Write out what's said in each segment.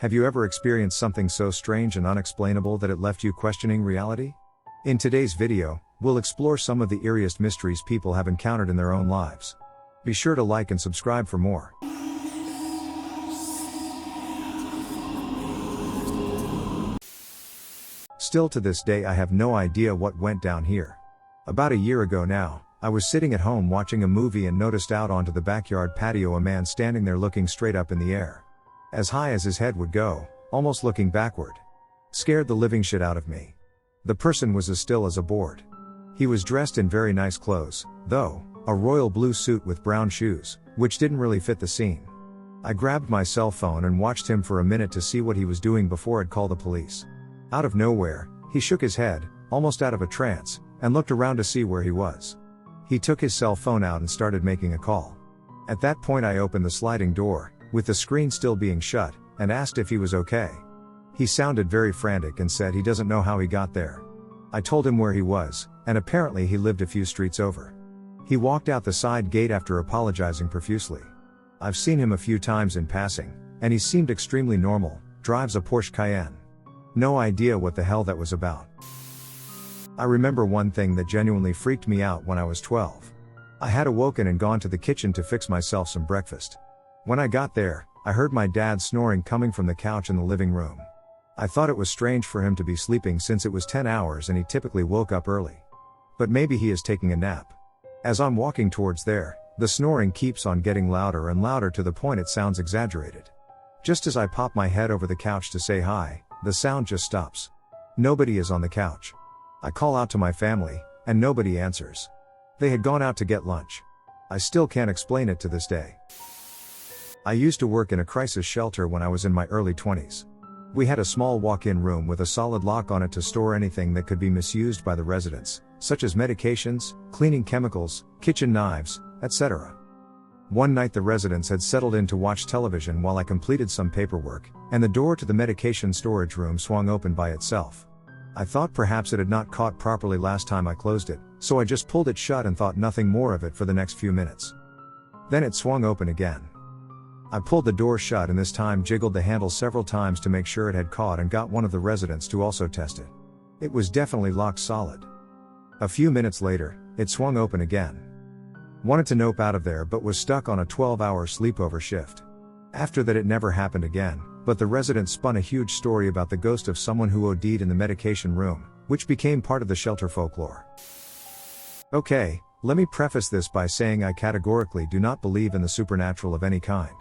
Have you ever experienced something so strange and unexplainable that it left you questioning reality? In today's video, we'll explore some of the eeriest mysteries people have encountered in their own lives. Be sure to like and subscribe for more. Still to this day I have no idea what went down here. About a year ago now, I was sitting at home watching a movie and noticed out onto the backyard patio a man standing there looking straight up in the air. As high as his head would go, almost looking backward. Scared the living shit out of me. The person was as still as a board. He was dressed in very nice clothes, though, a royal blue suit with brown shoes, which didn't really fit the scene. I grabbed my cell phone and watched him for a minute to see what he was doing before I'd call the police. Out of nowhere, he shook his head, almost out of a trance, and looked around to see where he was. He took his cell phone out and started making a call. At that point I opened the sliding door, with the screen still being shut, and asked if he was okay. He sounded very frantic and said he doesn't know how he got there. I told him where he was, and apparently he lived a few streets over. He walked out the side gate after apologizing profusely. I've seen him a few times in passing, and he seemed extremely normal, drives a Porsche Cayenne. No idea what the hell that was about. I remember one thing that genuinely freaked me out when I was 12. I had awoken and gone to the kitchen to fix myself some breakfast. When I got there, I heard my dad snoring coming from the couch in the living room. I thought it was strange for him to be sleeping since it was 10 hours and he typically woke up early. But maybe he is taking a nap. As I'm walking towards there, the snoring keeps on getting louder and louder to the point it sounds exaggerated. Just as I pop my head over the couch to say hi, the sound just stops. Nobody is on the couch. I call out to my family, and nobody answers. They had gone out to get lunch. I still can't explain it to this day. I used to work in a crisis shelter when I was in my early 20s. We had a small walk-in room with a solid lock on it to store anything that could be misused by the residents, such as medications, cleaning chemicals, kitchen knives, etc. One night the residents had settled in to watch television while I completed some paperwork, and the door to the medication storage room swung open by itself. I thought perhaps it had not caught properly last time I closed it, so I just pulled it shut and thought nothing more of it for the next few minutes. Then it swung open again. I pulled the door shut and this time jiggled the handle several times to make sure it had caught and got one of the residents to also test it. It was definitely locked solid. A few minutes later, it swung open again. Wanted to nope out of there but was stuck on a 12-hour sleepover shift. After that it never happened again, but the residents spun a huge story about the ghost of someone who OD'd in the medication room, which became part of the shelter folklore. Okay, let me preface this by saying I categorically do not believe in the supernatural of any kind.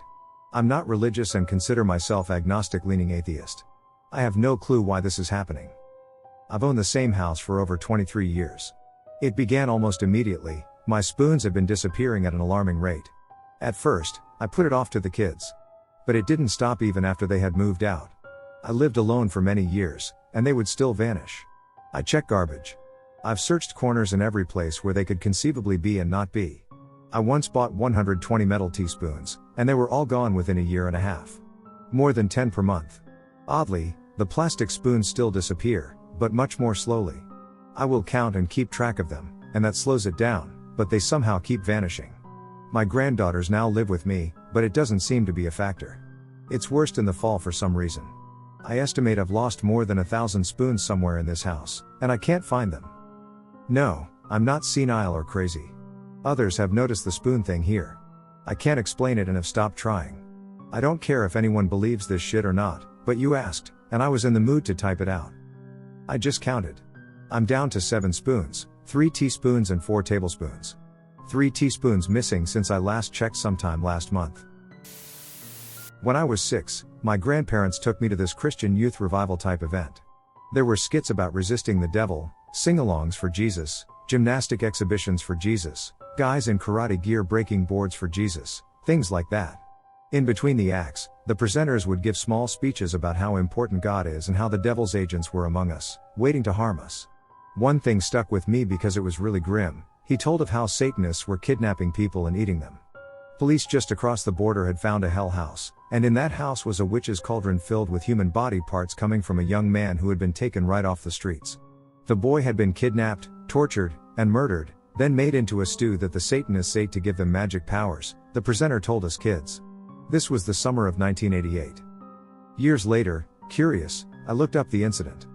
I'm not religious and consider myself agnostic-leaning atheist. I have no clue why this is happening. I've owned the same house for over 23 years. It began almost immediately. My spoons have been disappearing at an alarming rate. At first, I put it off to the kids. But it didn't stop even after they had moved out. I lived alone for many years, and they would still vanish. I check garbage. I've searched corners in every place where they could conceivably be and not be. I once bought 120 metal teaspoons, and they were all gone within a year and a half. More than 10 per month. Oddly, the plastic spoons still disappear, but much more slowly. I will count and keep track of them, and that slows it down, but they somehow keep vanishing. My granddaughters now live with me, but it doesn't seem to be a factor. It's worst in the fall for some reason. I estimate I've lost more than 1,000 spoons somewhere in this house, and I can't find them. No, I'm not senile or crazy. Others have noticed the spoon thing here. I can't explain it and have stopped trying. I don't care if anyone believes this shit or not, but you asked, and I was in the mood to type it out. I just counted. I'm down to 7 spoons, 3 teaspoons and 4 tablespoons. 3 teaspoons missing since I last checked sometime last month. When I was 6, my grandparents took me to this Christian youth revival type event. There were skits about resisting the devil, sing-alongs for Jesus, gymnastic exhibitions for Jesus, guys in karate gear breaking boards for Jesus, things like that. In between the acts, the presenters would give small speeches about how important God is and how the devil's agents were among us, waiting to harm us. One thing stuck with me because it was really grim. He told of how Satanists were kidnapping people and eating them. Police just across the border had found a hell house, and in that house was a witch's cauldron filled with human body parts coming from a young man who had been taken right off the streets. The boy had been kidnapped, tortured, and murdered, then made into a stew that the Satanists ate to give them magic powers, the presenter told us kids. This was the summer of 1988. Years later, curious, I looked up the incident.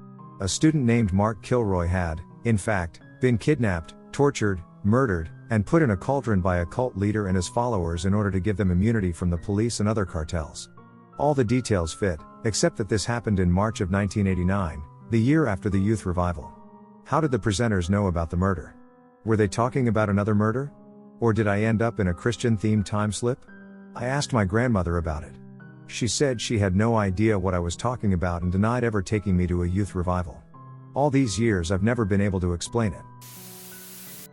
A student named Mark Kilroy had, in fact, been kidnapped, tortured, murdered, and put in a cauldron by a cult leader and his followers in order to give them immunity from the police and other cartels. All the details fit, except that this happened in March of 1989, the year after the youth revival. How did the presenters know about the murder? Were they talking about another murder? Or did I end up in a Christian-themed time slip? I asked my grandmother about it. She said she had no idea what I was talking about and denied ever taking me to a youth revival. All these years I've never been able to explain it.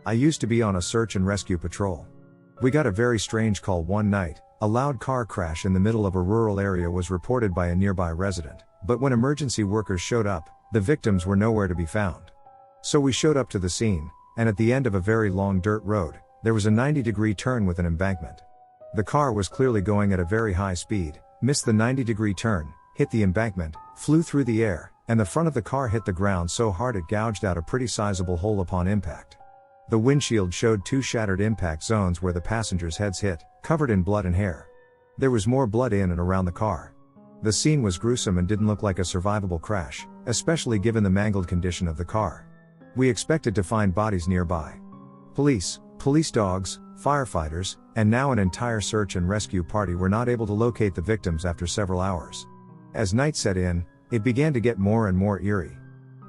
I used to be on a search and rescue patrol. We got a very strange call one night. A loud car crash in the middle of a rural area was reported by a nearby resident, but when emergency workers showed up, the victims were nowhere to be found. So we showed up to the scene, and at the end of a very long dirt road, there was a 90-degree turn with an embankment. The car was clearly going at a very high speed, missed the 90-degree turn, hit the embankment, flew through the air, and the front of the car hit the ground so hard it gouged out a pretty sizable hole upon impact. The windshield showed 2 shattered impact zones where the passengers' heads hit, covered in blood and hair. There was more blood in and around the car. The scene was gruesome and didn't look like a survivable crash, especially given the mangled condition of the car. We expected to find bodies nearby. Police dogs, firefighters, and now an entire search and rescue party were not able to locate the victims after several hours. As night set in, it began to get more and more eerie.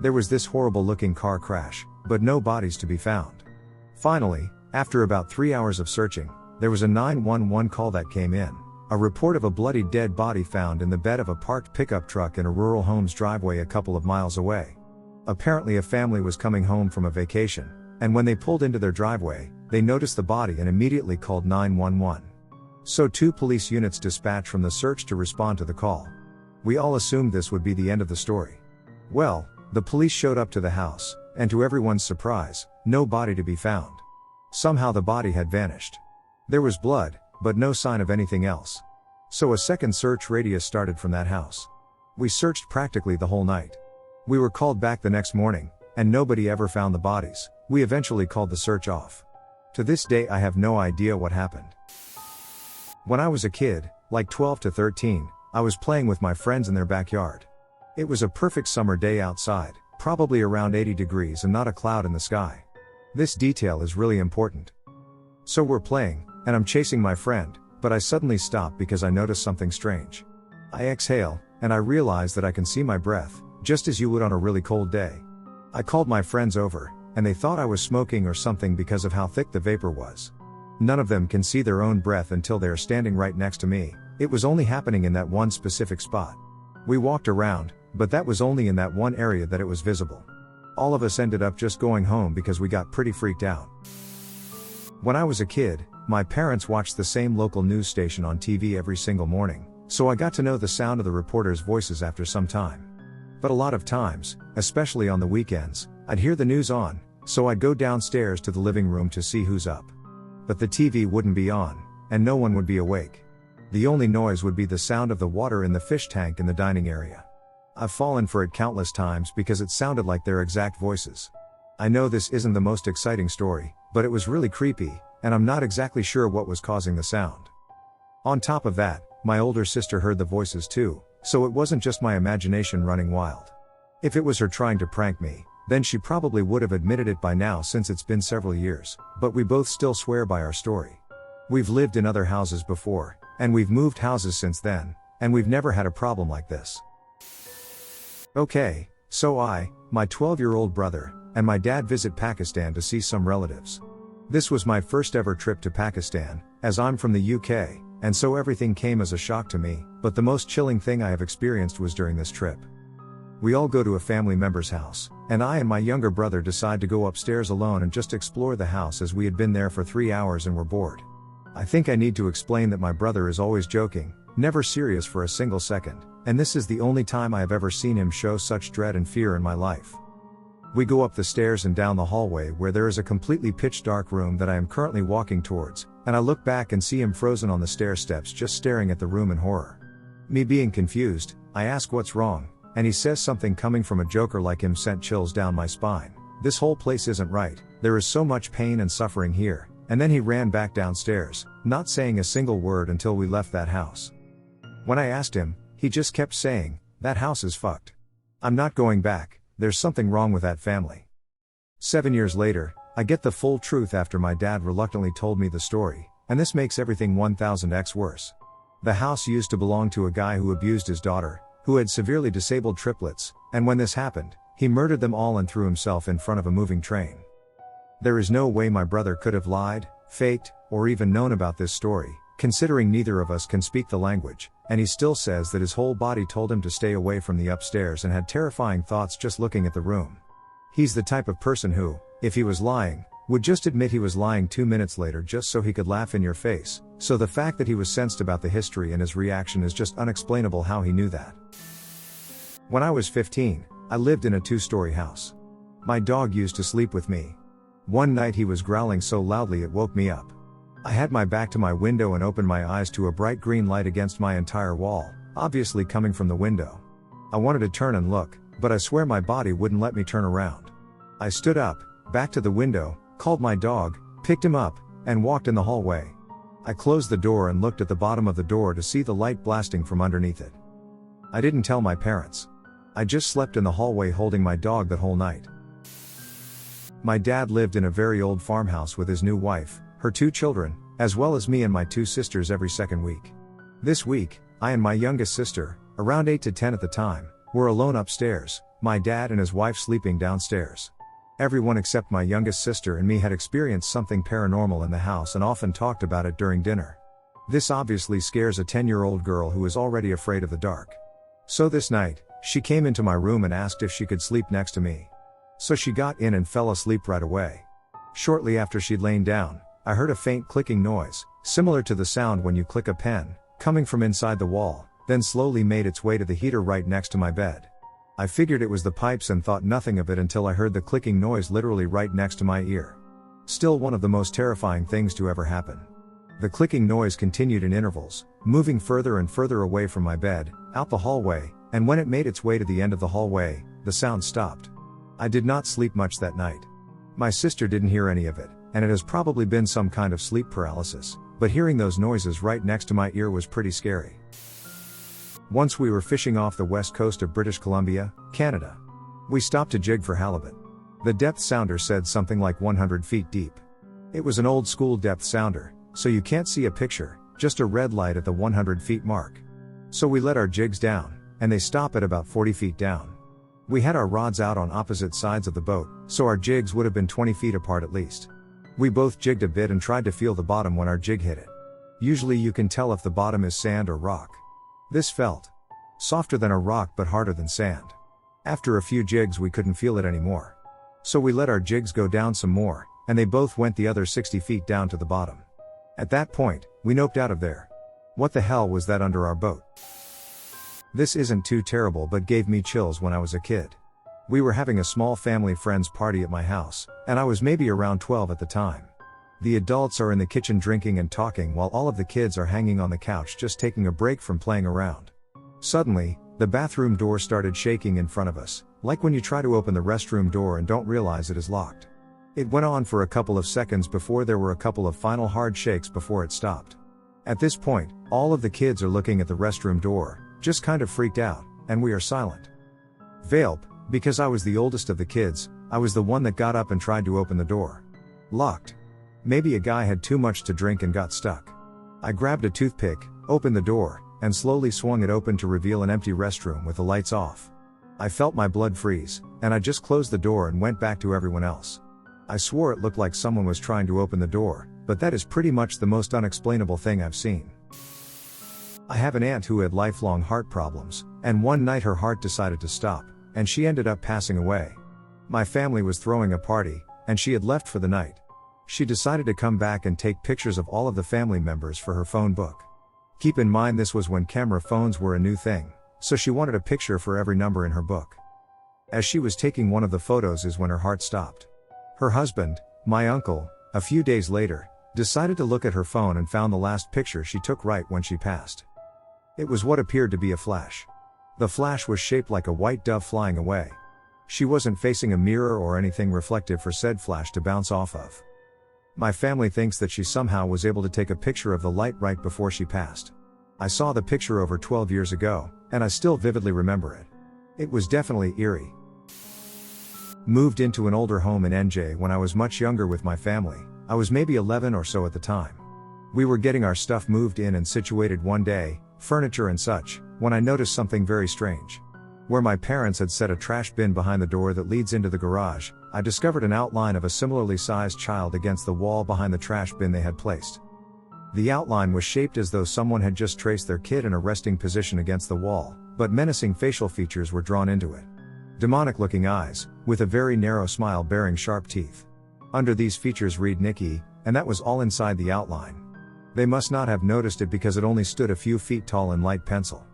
There was this horrible-looking car crash, but no bodies to be found. Finally, after about 3 hours of searching, there was a 911 call that came in, a report of a bloody dead body found in the bed of a parked pickup truck in a rural home's driveway a couple of miles away. Apparently a family was coming home from a vacation, and when they pulled into their driveway, they noticed the body and immediately called 911. So 2 police units dispatched from the search to respond to the call. We all assumed this would be the end of the story. Well, the police showed up to the house, and to everyone's surprise, no body to be found. Somehow the body had vanished. There was blood, but no sign of anything else. So a second search radius started from that house. We searched practically the whole night. We were called back the next morning, and nobody ever found the bodies. We eventually called the search off. To this day I have no idea what happened. When I was a kid, like 12 to 13, I was playing with my friends in their backyard. It was a perfect summer day outside, probably around 80 degrees and not a cloud in the sky. This detail is really important. So we're playing, and I'm chasing my friend, but I suddenly stop because I notice something strange. I exhale, and I realize that I can see my breath, just as you would on a really cold day. I called my friends over, and they thought I was smoking or something because of how thick the vapor was. None of them can see their own breath until they are standing right next to me. It was only happening in that one specific spot. We walked around, but that was only in that one area that it was visible. All of us ended up just going home because we got pretty freaked out. When I was a kid, my parents watched the same local news station on TV every single morning, so I got to know the sound of the reporters' voices after some time. But a lot of times, especially on the weekends, I'd hear the news on, so I'd go downstairs to the living room to see who's up. But the TV wouldn't be on, and no one would be awake. The only noise would be the sound of the water in the fish tank in the dining area. I've fallen for it countless times because it sounded like their exact voices. I know this isn't the most exciting story, but it was really creepy, and I'm not exactly sure what was causing the sound. On top of that, my older sister heard the voices too, so it wasn't just my imagination running wild. If it was her trying to prank me, then she probably would have admitted it by now since it's been several years, but we both still swear by our story. We've lived in other houses before, and we've moved houses since then, and we've never had a problem like this. Okay, so I, my 12-year-old brother, and my dad visit Pakistan to see some relatives. This was my first ever trip to Pakistan, as I'm from the UK, and so everything came as a shock to me, but the most chilling thing I have experienced was during this trip. We all go to a family member's house, and I and my younger brother decide to go upstairs alone and just explore the house as we had been there for 3 hours and were bored. I think I need to explain that my brother is always joking, never serious for a single second, and this is the only time I have ever seen him show such dread and fear in my life. We go up the stairs and down the hallway where there is a completely pitch dark room that I am currently walking towards, and I look back and see him frozen on the stair steps just staring at the room in horror. Me being confused, I ask what's wrong, and he says something coming from a joker like him sent chills down my spine. This whole place isn't right, there is so much pain and suffering here, and then he ran back downstairs, not saying a single word until we left that house. When I asked him, He just kept saying, "That house is fucked. I'm not going back, there's something wrong with that family." 7 years later, I get the full truth after my dad reluctantly told me the story, and this makes everything 1000x worse. The house used to belong to a guy who abused his daughter, who had severely disabled triplets, and when this happened, he murdered them all and threw himself in front of a moving train. There is no way my brother could have lied, faked, or even known about this story, considering neither of us can speak the language, and he still says that his whole body told him to stay away from the upstairs and had terrifying thoughts just looking at the room. He's the type of person who, if he was lying, would just admit he was lying 2 minutes later just so he could laugh in your face, so the fact that he was sensed about the history and his reaction is just unexplainable how he knew that. When I was 15, I lived in a 2-story house. My dog used to sleep with me. One night he was growling so loudly it woke me up. I had my back to my window and opened my eyes to a bright green light against my entire wall, obviously coming from the window. I wanted to turn and look, but I swear my body wouldn't let me turn around. I stood up, back to the window, called my dog, picked him up, and walked in the hallway. I closed the door and looked at the bottom of the door to see the light blasting from underneath it. I didn't tell my parents. I just slept in the hallway holding my dog that whole night. My dad lived in a very old farmhouse with his new wife, her 2 children, as well as me and my 2 sisters every second week. This week, I and my youngest sister, around 8 to 10 at the time, were alone upstairs, my dad and his wife sleeping downstairs. Everyone except my youngest sister and me had experienced something paranormal in the house and often talked about it during dinner. This obviously scares a 10-year-old girl who is already afraid of the dark. So this night, she came into my room and asked if she could sleep next to me. So she got in and fell asleep right away. Shortly after she'd lain down, I heard a faint clicking noise, similar to the sound when you click a pen, coming from inside the wall, then slowly made its way to the heater right next to my bed. I figured it was the pipes and thought nothing of it until I heard the clicking noise literally right next to my ear. Still one of the most terrifying things to ever happen. The clicking noise continued in intervals, moving further and further away from my bed, out the hallway, and when it made its way to the end of the hallway, the sound stopped. I did not sleep much that night. My sister didn't hear any of it, and it has probably been some kind of sleep paralysis, but hearing those noises right next to my ear was pretty scary. Once we were fishing off the west coast of British Columbia, Canada. We stopped to jig for halibut. The depth sounder said something like 100 feet deep. It was an old school depth sounder, so you can't see a picture, just a red light at the 100 feet mark. So we let our jigs down, and they stop at about 40 feet down. We had our rods out on opposite sides of the boat, so our jigs would have been 20 feet apart at least. We both jigged a bit and tried to feel the bottom when our jig hit it. Usually you can tell if the bottom is sand or rock. This felt softer than a rock but harder than sand. After a few jigs we couldn't feel it anymore. So we let our jigs go down some more, and they both went the other 60 feet down to the bottom. At that point, we noped out of there. What the hell was that under our boat? This isn't too terrible but gave me chills when I was a kid. We were having a small family friends party at my house, and I was maybe around 12 at the time. The adults are in the kitchen drinking and talking while all of the kids are hanging on the couch just taking a break from playing around. Suddenly, the bathroom door started shaking in front of us, like when you try to open the restroom door and don't realize it is locked. It went on for a couple of seconds before there were a couple of final hard shakes before it stopped. At this point, all of the kids are looking at the restroom door, just kind of freaked out, and we are silent. Valp, because I was the oldest of the kids, I was the one that got up and tried to open the door. Locked. Maybe a guy had too much to drink and got stuck. I grabbed a toothpick, opened the door, and slowly swung it open to reveal an empty restroom with the lights off. I felt my blood freeze, and I just closed the door and went back to everyone else. I swore it looked like someone was trying to open the door, but that is pretty much the most unexplainable thing I've seen. I have an aunt who had lifelong heart problems, and one night her heart decided to stop, and she ended up passing away. My family was throwing a party, and she had left for the night. She decided to come back and take pictures of all of the family members for her phone book. Keep in mind this was when camera phones were a new thing, so she wanted a picture for every number in her book. As she was taking one of the photos is when her heart stopped. Her husband, my uncle, a few days later, decided to look at her phone and found the last picture she took right when she passed. It was what appeared to be a flash. The flash was shaped like a white dove flying away. She wasn't facing a mirror or anything reflective for said flash to bounce off of. My family thinks that she somehow was able to take a picture of the light right before she passed. I saw the picture over 12 years ago, and I still vividly remember it. It was definitely eerie. Moved into an older home in NJ when I was much younger with my family. I was maybe 11 or so at the time. We were getting our stuff moved in and situated one day, furniture and such, when I noticed something very strange. Where my parents had set a trash bin behind the door that leads into the garage, I discovered an outline of a similarly sized child against the wall behind the trash bin they had placed. The outline was shaped as though someone had just traced their kid in a resting position against the wall, but menacing facial features were drawn into it. Demonic-looking eyes, with a very narrow smile bearing sharp teeth. Under these features read Nikki, and that was all inside the outline. They must not have noticed it because it only stood a few feet tall in light pencil.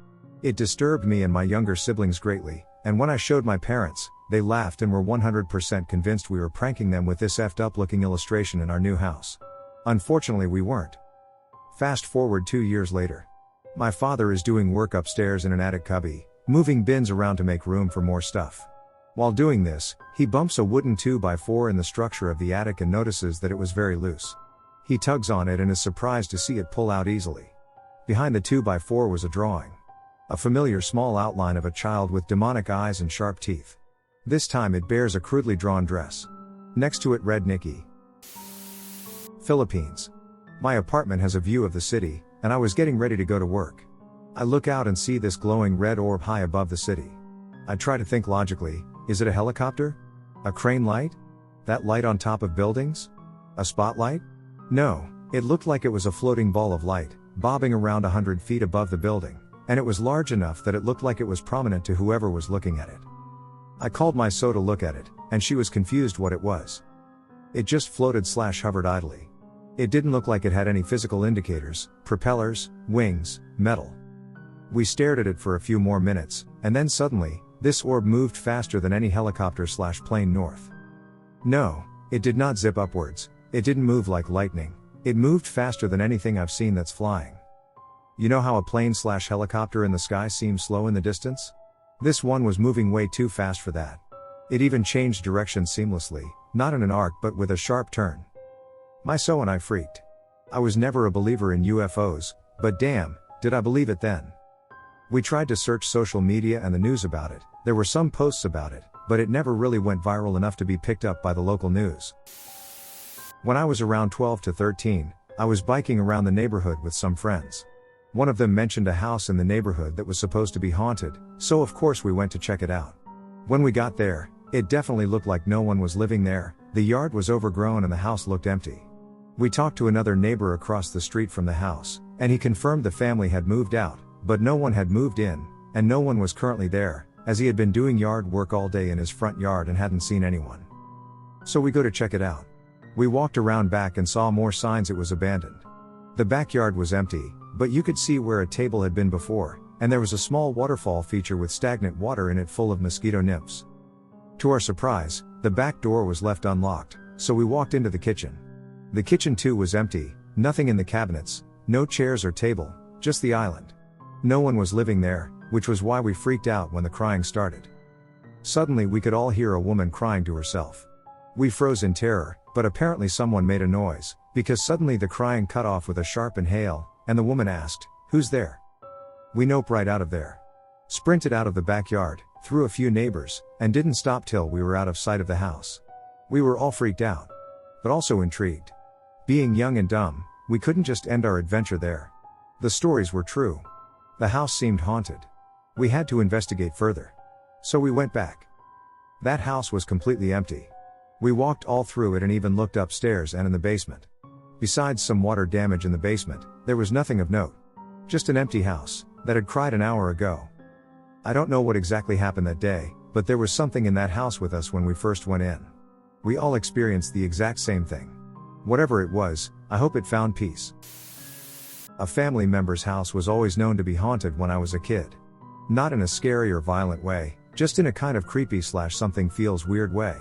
It disturbed me and my younger siblings greatly, and when I showed my parents, they laughed and were 100% convinced we were pranking them with this effed up looking illustration in our new house. Unfortunately we weren't. Fast forward 2 years later. My father is doing work upstairs in an attic cubby, moving bins around to make room for more stuff. While doing this, he bumps a wooden 2x4 in the structure of the attic and notices that it was very loose. He tugs on it and is surprised to see it pull out easily. Behind the 2x4 was a drawing. A familiar small outline of a child with demonic eyes and sharp teeth. This time it bears a crudely drawn dress. Next to it read Nikki. Philippines. My apartment has a view of the city, and I was getting ready to go to work. I look out and see this glowing red orb high above the city. I try to think logically, is it a helicopter? A crane light? That light on top of buildings? A spotlight? No, it looked like it was a floating ball of light, bobbing around 100 feet above the building, and it was large enough that it looked like it was prominent to whoever was looking at it. I called my so to look at it, and she was confused what it was. It just floated/hovered idly. It didn't look like it had any physical indicators, propellers, wings, metal. We stared at it for a few more minutes, and then suddenly, this orb moved faster than any helicopter/plane north. No, it did not zip upwards, it didn't move like lightning, it moved faster than anything I've seen that's flying. You know how a plane/helicopter in the sky seems slow in the distance? This one was moving way too fast for that. It even changed direction seamlessly, not in an arc but with a sharp turn. My so and I freaked. I was never a believer in UFOs, but damn, did I believe it then. We tried to search social media and the news about it, there were some posts about it, but it never really went viral enough to be picked up by the local news. When I was around 12 to 13, I was biking around the neighborhood with some friends. One of them mentioned a house in the neighborhood that was supposed to be haunted, so of course we went to check it out. When we got there, it definitely looked like no one was living there, the yard was overgrown and the house looked empty. We talked to another neighbor across the street from the house, and he confirmed the family had moved out, but no one had moved in, and no one was currently there, as he had been doing yard work all day in his front yard and hadn't seen anyone. So we go to check it out. We walked around back and saw more signs it was abandoned. The backyard was empty, but you could see where a table had been before, and there was a small waterfall feature with stagnant water in it full of mosquito nymphs. To our surprise, the back door was left unlocked, so we walked into the kitchen. The kitchen too was empty, nothing in the cabinets, no chairs or table, just the island. No one was living there, which was why we freaked out when the crying started. Suddenly we could all hear a woman crying to herself. We froze in terror, but apparently someone made a noise, because suddenly the crying cut off with a sharp inhale, and the woman asked, "Who's there?" We nope right out of there. Sprinted out of the backyard, through a few neighbors, and didn't stop till we were out of sight of the house. We were all freaked out, but also intrigued. Being young and dumb, we couldn't just end our adventure there. The stories were true. The house seemed haunted. We had to investigate further. So we went back. That house was completely empty. We walked all through it and even looked upstairs and in the basement. Besides some water damage in the basement, there was nothing of note. Just an empty house, that had cried an hour ago. I don't know what exactly happened that day, but there was something in that house with us when we first went in. We all experienced the exact same thing. Whatever it was, I hope it found peace. A family member's house was always known to be haunted when I was a kid. Not in a scary or violent way, just in a kind of creepy/something feels weird way.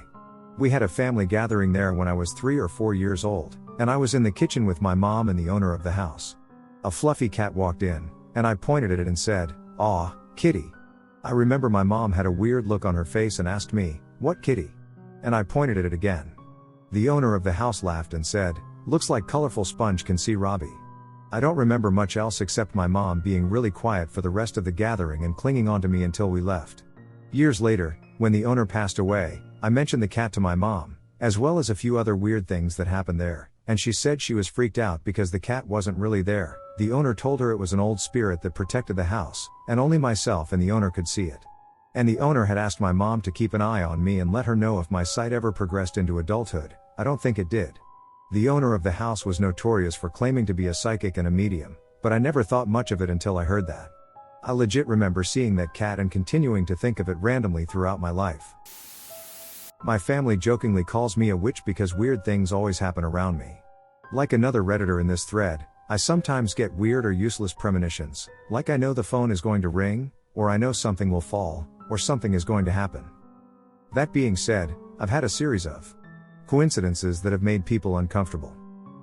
We had a family gathering there when I was 3 or 4 years old, and I was in the kitchen with my mom and the owner of the house. A fluffy cat walked in, and I pointed at it and said, "Aw, kitty." I remember my mom had a weird look on her face and asked me, "What kitty?" And I pointed at it again. The owner of the house laughed and said, "Looks like colorful sponge can see Robbie." I don't remember much else except my mom being really quiet for the rest of the gathering and clinging onto me until we left. Years later, when the owner passed away, I mentioned the cat to my mom, as well as a few other weird things that happened there, and she said she was freaked out because the cat wasn't really there. The owner told her it was an old spirit that protected the house, and only myself and the owner could see it. And the owner had asked my mom to keep an eye on me and let her know if my sight ever progressed into adulthood. I don't think it did. The owner of the house was notorious for claiming to be a psychic and a medium, but I never thought much of it until I heard that. I legit remember seeing that cat and continuing to think of it randomly throughout my life. My family jokingly calls me a witch because weird things always happen around me. Like another Redditor in this thread, I sometimes get weird or useless premonitions, like I know the phone is going to ring, or I know something will fall, or something is going to happen. That being said, I've had a series of coincidences that have made people uncomfortable.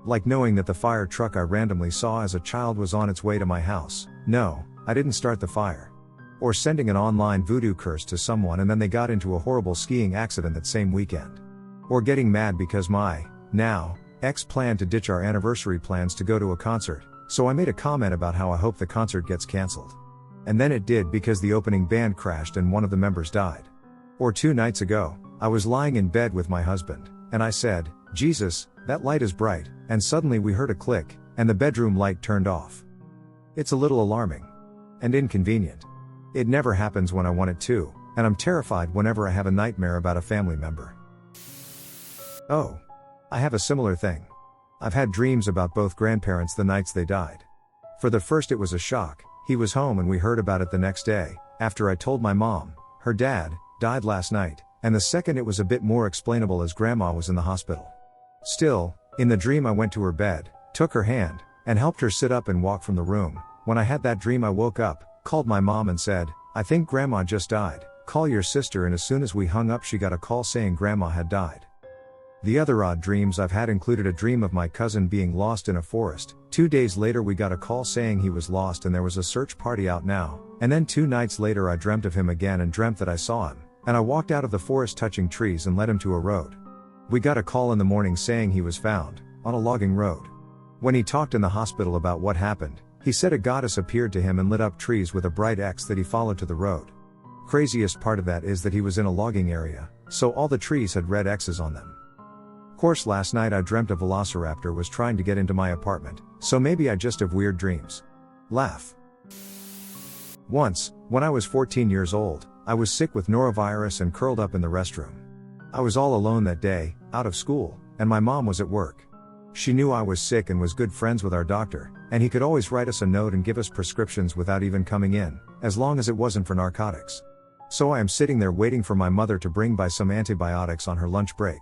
Like knowing that the fire truck I randomly saw as a child was on its way to my house. No, I didn't start the fire. Or sending an online voodoo curse to someone and then they got into a horrible skiing accident that same weekend. Or getting mad because my, now, ex planned to ditch our anniversary plans to go to a concert, so I made a comment about how I hope the concert gets cancelled. And then it did because the opening band crashed and one of the members died. Or 2 nights ago, I was lying in bed with my husband, and I said, "Jesus, that light is bright," and suddenly we heard a click, and the bedroom light turned off. It's a little alarming. And inconvenient. It never happens when I want it to, and I'm terrified whenever I have a nightmare about a family member. Oh. I have a similar thing. I've had dreams about both grandparents the nights they died. For the first it was a shock. He was home and we heard about it the next day, after I told my mom, her dad, died last night, and the second it was a bit more explainable as grandma was in the hospital. Still, in the dream I went to her bed, took her hand, and helped her sit up and walk from the room. When I had that dream I woke up, called my mom and said, "I think grandma just died, call your sister," and as soon as we hung up she got a call saying grandma had died. The other odd dreams I've had included a dream of my cousin being lost in a forest. 2 days later we got a call saying he was lost and there was a search party out now, and then 2 nights later I dreamt of him again and dreamt that I saw him, and I walked out of the forest touching trees and led him to a road. We got a call in the morning saying he was found, on a logging road. When he talked in the hospital about what happened, he said a goddess appeared to him and lit up trees with a bright X that he followed to the road. Craziest part of that is that he was in a logging area, so all the trees had red X's on them. Of course last night I dreamt a velociraptor was trying to get into my apartment, so maybe I just have weird dreams. Laugh. Once, when I was 14 years old, I was sick with norovirus and curled up in the restroom. I was all alone that day, out of school, and my mom was at work. She knew I was sick and was good friends with our doctor, and he could always write us a note and give us prescriptions without even coming in, as long as it wasn't for narcotics. So I am sitting there waiting for my mother to bring by some antibiotics on her lunch break.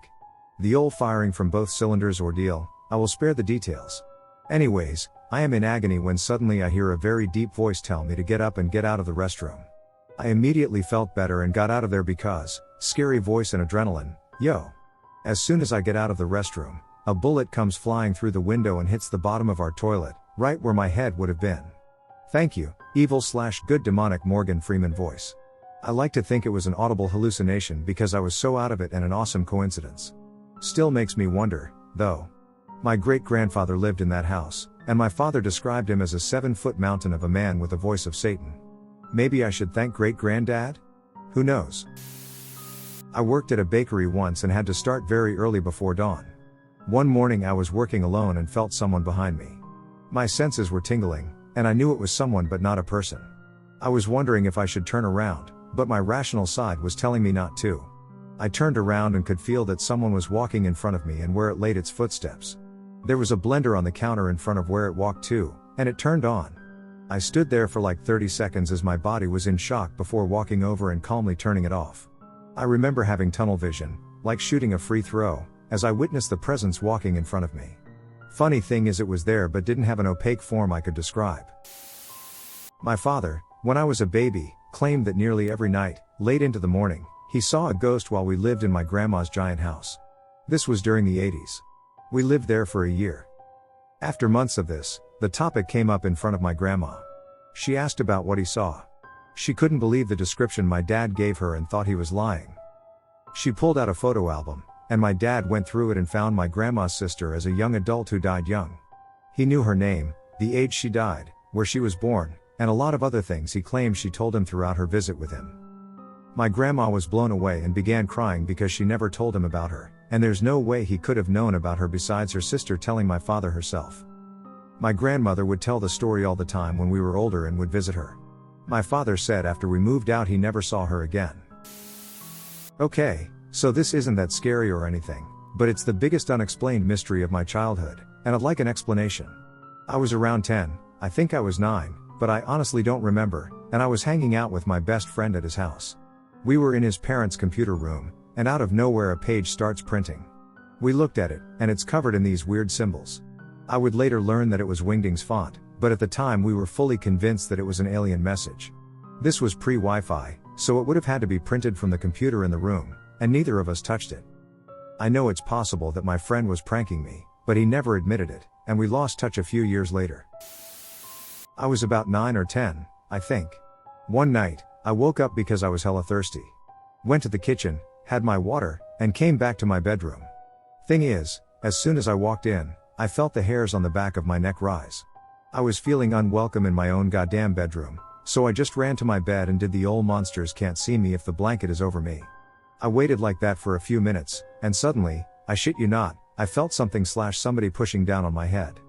The old firing from both cylinders ordeal, I will spare the details. Anyways, I am in agony when suddenly I hear a very deep voice tell me to get up and get out of the restroom. I immediately felt better and got out of there because, scary voice and adrenaline, yo. As soon as I get out of the restroom, a bullet comes flying through the window and hits the bottom of our toilet, right where my head would have been. Thank you, evil/good demonic Morgan Freeman voice. I like to think it was an audible hallucination because I was so out of it and an awesome coincidence. Still makes me wonder, though. My great-grandfather lived in that house, and my father described him as a 7-foot mountain of a man with the voice of Satan. Maybe I should thank great-granddad? Who knows? I worked at a bakery once and had to start very early before dawn. One morning I was working alone and felt someone behind me. My senses were tingling, and I knew it was someone but not a person. I was wondering if I should turn around, but my rational side was telling me not to. I turned around and could feel that someone was walking in front of me and where it laid its footsteps. There was a blender on the counter in front of where it walked to, and it turned on. I stood there for like 30 seconds as my body was in shock before walking over and calmly turning it off. I remember having tunnel vision, like shooting a free throw, as I witnessed the presence walking in front of me. Funny thing is it was there but didn't have an opaque form I could describe. My father, when I was a baby, claimed that nearly every night, late into the morning, he saw a ghost while we lived in my grandma's giant house. This was during the 80s. We lived there for a year. After months of this, the topic came up in front of my grandma. She asked about what he saw. She couldn't believe the description my dad gave her and thought he was lying. She pulled out a photo album, and my dad went through it and found my grandma's sister as a young adult who died young. He knew her name, the age she died, where she was born, and a lot of other things he claimed she told him throughout her visit with him. My grandma was blown away and began crying because she never told him about her, and there's no way he could have known about her besides her sister telling my father herself. My grandmother would tell the story all the time when we were older and would visit her. My father said after we moved out he never saw her again. Okay, so this isn't that scary or anything, but it's the biggest unexplained mystery of my childhood, and I'd like an explanation. I was around 10, I think I was 9, but I honestly don't remember, and I was hanging out with my best friend at his house. We were in his parents' computer room, and out of nowhere a page starts printing. We looked at it, and it's covered in these weird symbols. I would later learn that it was Wingding's font, but at the time we were fully convinced that it was an alien message. This was pre-Wi-Fi, so it would have had to be printed from the computer in the room, and neither of us touched it. I know it's possible that my friend was pranking me, but he never admitted it, and we lost touch a few years later. I was about 9 or 10, I think. One night, I woke up because I was hella thirsty. Went to the kitchen, had my water, and came back to my bedroom. Thing is, as soon as I walked in, I felt the hairs on the back of my neck rise. I was feeling unwelcome in my own goddamn bedroom, so I just ran to my bed and did the old monsters can't see me if the blanket is over me. I waited like that for a few minutes, and suddenly, I shit you not, I felt somebody pushing down on my head.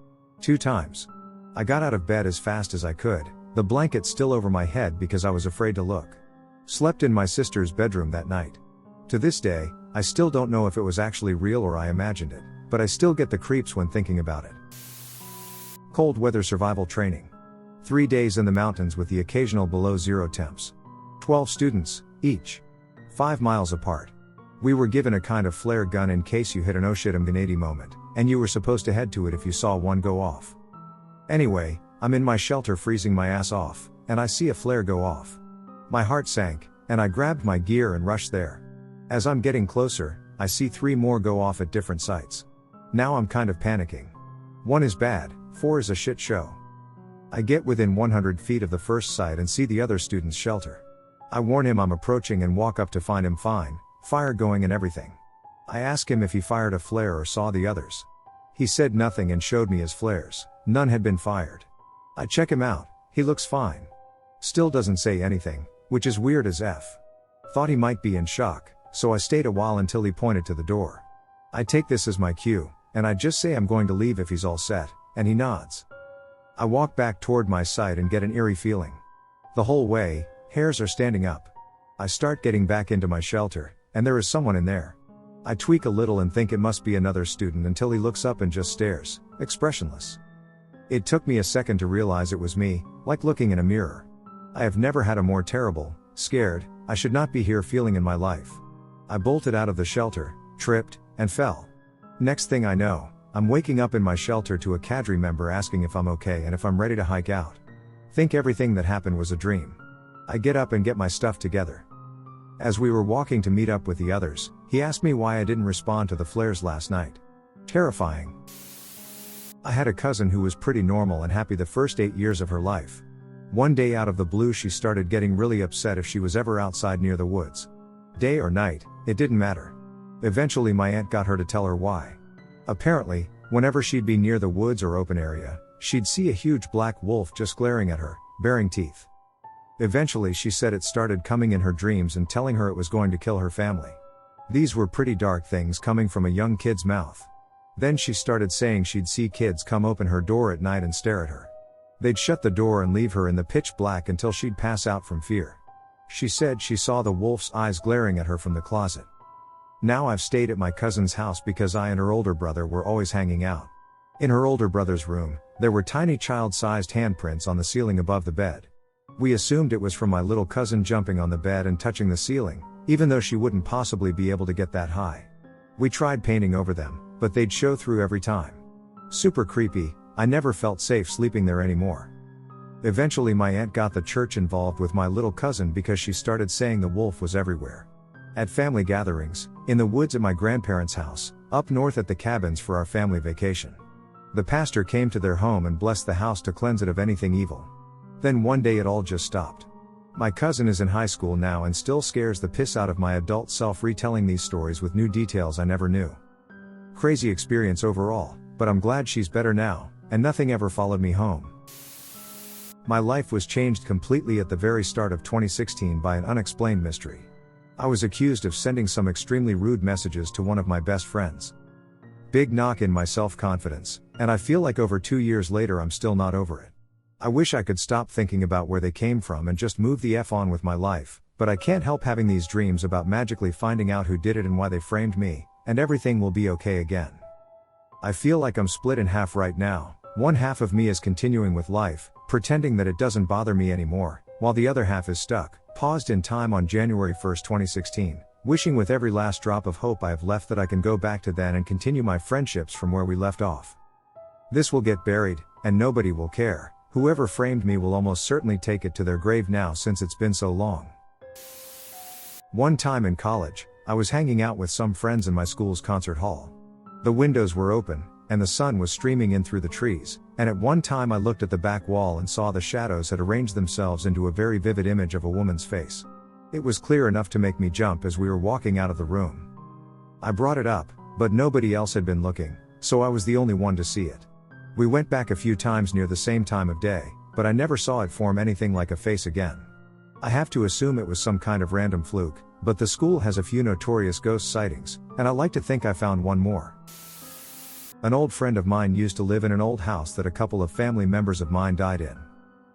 2 times. I got out of bed as fast as I could, the blanket still over my head because I was afraid to look. Slept in my sister's bedroom that night. To this day, I still don't know if it was actually real or I imagined it, but I still get the creeps when thinking about it. Cold weather survival training. 3 days in the mountains with the occasional below zero temps. 12 students, each. 5 miles apart. We were given a kind of flare gun in case you hit an oh shit I'm gonna moment, and you were supposed to head to it if you saw one go off. Anyway, I'm in my shelter freezing my ass off, and I see a flare go off. My heart sank, and I grabbed my gear and rushed there. As I'm getting closer, I see 3 more go off at different sites. Now I'm kind of panicking. 1 is bad, 4 is a shit show. I get within 100 feet of the first site and see the other student's shelter. I warn him I'm approaching and walk up to find him fine, fire going and everything. I ask him if he fired a flare or saw the others. He said nothing and showed me his flares, none had been fired. I check him out, he looks fine. Still doesn't say anything, which is weird as F. Thought he might be in shock, so I stayed a while until he pointed to the door. I take this as my cue, and I just say I'm going to leave if he's all set, and he nods. I walk back toward my site and get an eerie feeling. The whole way, hairs are standing up. I start getting back into my shelter, and there is someone in there. I tweak a little and think it must be another student until he looks up and just stares, expressionless. It took me a second to realize it was me, like looking in a mirror. I have never had a more terrible, scared, I should not be here feeling in my life. I bolted out of the shelter, tripped, and fell. Next thing I know, I'm waking up in my shelter to a cadre member asking if I'm okay and if I'm ready to hike out. Think everything that happened was a dream. I get up and get my stuff together. As we were walking to meet up with the others, he asked me why I didn't respond to the flares last night. Terrifying. I had a cousin who was pretty normal and happy the first 8 years of her life. One day out of the blue she started getting really upset if she was ever outside near the woods. Day or night, it didn't matter. Eventually my aunt got her to tell her why. Apparently, whenever she'd be near the woods or open area, she'd see a huge black wolf just glaring at her, baring teeth. Eventually she said it started coming in her dreams and telling her it was going to kill her family. These were pretty dark things coming from a young kid's mouth. Then she started saying she'd see kids come open her door at night and stare at her. They'd shut the door and leave her in the pitch black until she'd pass out from fear. She said she saw the wolf's eyes glaring at her from the closet. Now I've stayed at my cousin's house because I and her older brother were always hanging out. In her older brother's room, there were tiny child-sized handprints on the ceiling above the bed. We assumed it was from my little cousin jumping on the bed and touching the ceiling, even though she wouldn't possibly be able to get that high. We tried painting over them, but they'd show through every time. Super creepy, I never felt safe sleeping there anymore. Eventually my aunt got the church involved with my little cousin because she started saying the wolf was everywhere. At family gatherings, in the woods at my grandparents' house, up north at the cabins for our family vacation. The pastor came to their home and blessed the house to cleanse it of anything evil. Then one day it all just stopped. My cousin is in high school now and still scares the piss out of my adult self retelling these stories with new details I never knew. Crazy experience overall, but I'm glad she's better now, and nothing ever followed me home. My life was changed completely at the very start of 2016 by an unexplained mystery. I was accused of sending some extremely rude messages to one of my best friends. Big knock in my self-confidence, and I feel like over 2 years later I'm still not over it. I wish I could stop thinking about where they came from and just move the F on with my life, but I can't help having these dreams about magically finding out who did it and why they framed me, and everything will be okay again. I feel like I'm split in half right now. One half of me is continuing with life, pretending that it doesn't bother me anymore, while the other half is stuck, paused in time on January 1st, 2016, wishing with every last drop of hope I have left that I can go back to then and continue my friendships from where we left off. This will get buried, and nobody will care. Whoever framed me will almost certainly take it to their grave now since it's been so long. One time in college, I was hanging out with some friends in my school's concert hall. The windows were open, and the sun was streaming in through the trees, and at one time I looked at the back wall and saw the shadows had arranged themselves into a very vivid image of a woman's face. It was clear enough to make me jump as we were walking out of the room. I brought it up, but nobody else had been looking, so I was the only one to see it. We went back a few times near the same time of day, but I never saw it form anything like a face again. I have to assume it was some kind of random fluke, but the school has a few notorious ghost sightings, and I like to think I found one more. An old friend of mine used to live in an old house that a couple of family members of mine died in.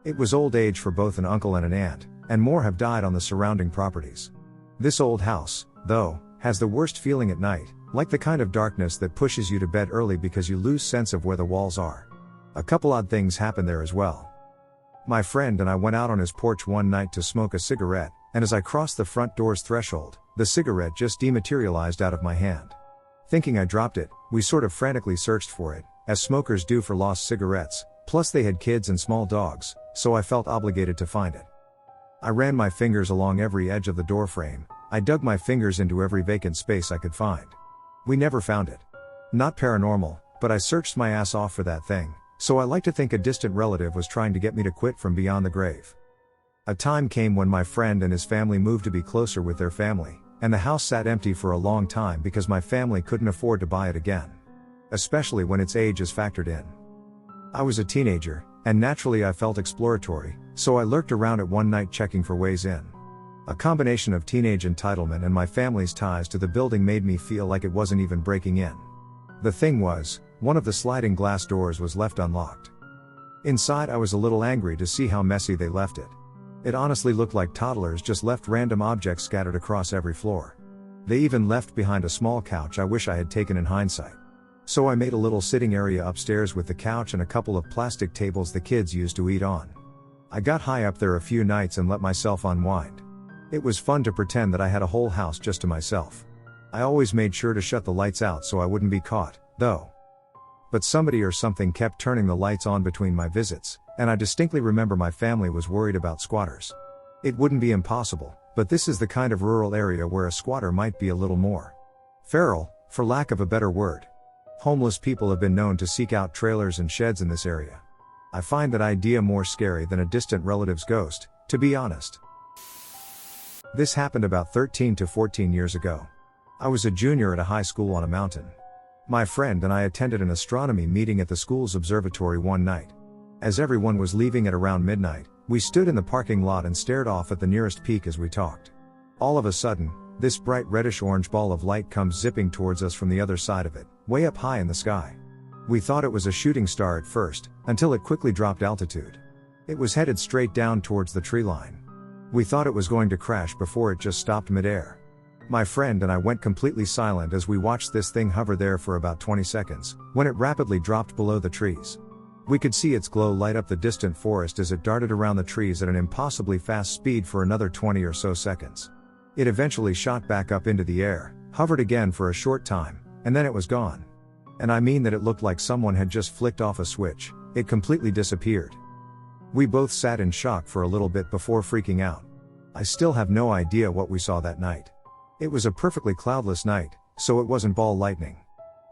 It was old age for both an uncle and an aunt, and more have died on the surrounding properties. This old house, though, has the worst feeling at night, like the kind of darkness that pushes you to bed early because you lose sense of where the walls are. A couple odd things happened there as well. My friend and I went out on his porch one night to smoke a cigarette, and as I crossed the front door's threshold, the cigarette just dematerialized out of my hand. Thinking I dropped it, we sort of frantically searched for it, as smokers do for lost cigarettes, plus they had kids and small dogs, so I felt obligated to find it. I ran my fingers along every edge of the doorframe. I dug my fingers into every vacant space I could find. We never found it. Not paranormal, but I searched my ass off for that thing, so I like to think a distant relative was trying to get me to quit from beyond the grave. A time came when my friend and his family moved to be closer with their family, and the house sat empty for a long time because my family couldn't afford to buy it again. Especially when its age is factored in. I was a teenager, and naturally I felt exploratory, so I lurked around it one night checking for ways in. A combination of teenage entitlement and my family's ties to the building made me feel like it wasn't even breaking in. The thing was, one of the sliding glass doors was left unlocked. Inside I was a little angry to see how messy they left it. It honestly looked like toddlers just left random objects scattered across every floor. They even left behind a small couch I wish I had taken in hindsight. So I made a little sitting area upstairs with the couch and a couple of plastic tables the kids used to eat on. I got high up there a few nights and let myself unwind. It was fun to pretend that I had a whole house just to myself. I always made sure to shut the lights out so I wouldn't be caught, though. But somebody or something kept turning the lights on between my visits, and I distinctly remember my family was worried about squatters. It wouldn't be impossible, but this is the kind of rural area where a squatter might be a little more feral, for lack of a better word. Homeless people have been known to seek out trailers and sheds in this area. I find that idea more scary than a distant relative's ghost, to be honest. This happened about 13 to 14 years ago. I was a junior at a high school on a mountain. My friend and I attended an astronomy meeting at the school's observatory one night. As everyone was leaving at around midnight, we stood in the parking lot and stared off at the nearest peak as we talked. All of a sudden, this bright reddish-orange ball of light comes zipping towards us from the other side of it, way up high in the sky. We thought it was a shooting star at first, until it quickly dropped altitude. It was headed straight down towards the tree line. We thought it was going to crash before it just stopped midair. My friend and I went completely silent as we watched this thing hover there for about 20 seconds, when it rapidly dropped below the trees. We could see its glow light up the distant forest as it darted around the trees at an impossibly fast speed for another 20 or so seconds. It eventually shot back up into the air, hovered again for a short time, and then it was gone. And I mean that it looked like someone had just flicked off a switch. It completely disappeared. We both sat in shock for a little bit before freaking out. I still have no idea what we saw that night. It was a perfectly cloudless night, so it wasn't ball lightning.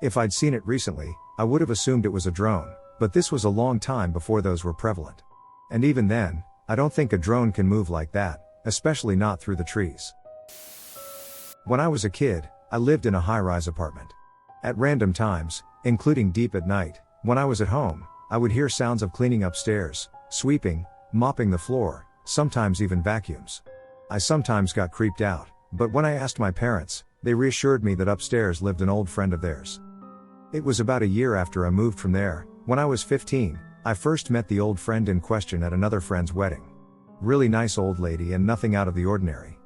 If I'd seen it recently, I would have assumed it was a drone, but this was a long time before those were prevalent. And even then, I don't think a drone can move like that, especially not through the trees. When I was a kid, I lived in a high-rise apartment. At random times, including deep at night, when I was at home, I would hear sounds of cleaning upstairs, sweeping, mopping the floor, sometimes even vacuums. I sometimes got creeped out, but when I asked my parents, they reassured me that upstairs lived an old friend of theirs. It was about a year after I moved from there, when I was 15, I first met the old friend in question at another friend's wedding. Really nice old lady and nothing out of the ordinary.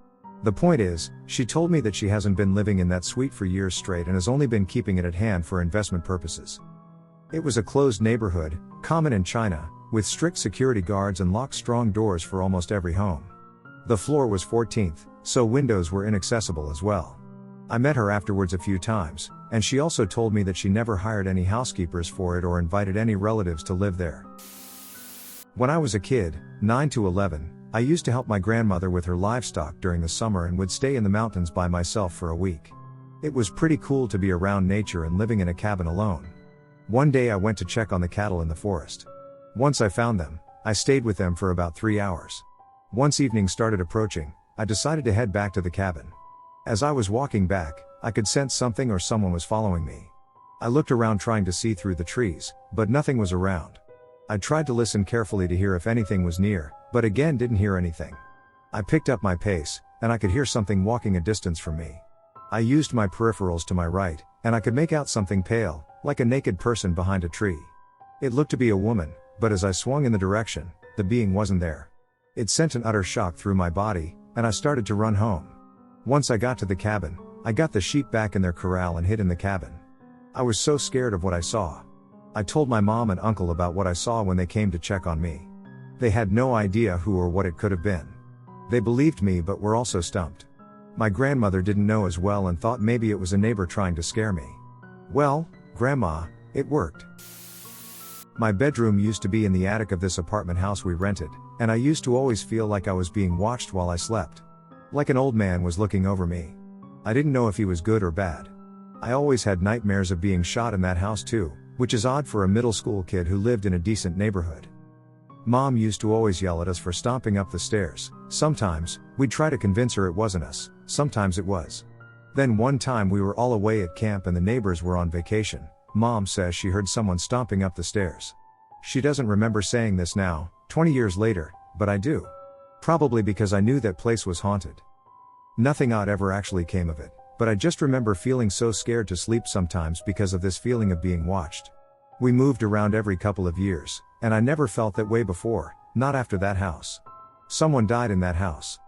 The point is, she told me that she hasn't been living in that suite for years straight and has only been keeping it at hand for investment purposes. It was a closed neighborhood, common in China, with strict security guards and locked strong doors for almost every home. The floor was 14th, so windows were inaccessible as well. I met her afterwards a few times, and she also told me that she never hired any housekeepers for it or invited any relatives to live there. When I was a kid, 9 to 11, I used to help my grandmother with her livestock during the summer and would stay in the mountains by myself for a week. It was pretty cool to be around nature and living in a cabin alone. One day I went to check on the cattle in the forest. Once I found them, I stayed with them for about 3 hours. Once evening started approaching, I decided to head back to the cabin. As I was walking back, I could sense something or someone was following me. I looked around trying to see through the trees, but nothing was around. I tried to listen carefully to hear if anything was near, but again didn't hear anything. I picked up my pace, and I could hear something walking a distance from me. I used my peripherals to my right, and I could make out something pale, like a naked person behind a tree. It looked to be a woman, but as I swung in the direction, the being wasn't there. It sent an utter shock through my body, and I started to run home. Once I got to the cabin, I got the sheep back in their corral and hid in the cabin. I was so scared of what I saw. I told my mom and uncle about what I saw when they came to check on me. They had no idea who or what it could have been. They believed me but were also stumped. My grandmother didn't know as well and thought maybe it was a neighbor trying to scare me. Well, Grandma, it worked. My bedroom used to be in the attic of this apartment house we rented, and I used to always feel like I was being watched while I slept. Like an old man was looking over me. I didn't know if he was good or bad. I always had nightmares of being shot in that house too, which is odd for a middle school kid who lived in a decent neighborhood. Mom used to always yell at us for stomping up the stairs. Sometimes, we'd try to convince her it wasn't us, sometimes it was. Then one time we were all away at camp and the neighbors were on vacation. Mom says she heard someone stomping up the stairs. She doesn't remember saying this now, 20 years later, but I do. Probably because I knew that place was haunted. Nothing odd ever actually came of it, but I just remember feeling so scared to sleep sometimes because of this feeling of being watched. We moved around every couple of years, and I never felt that way before, not after that house. Someone died in that house.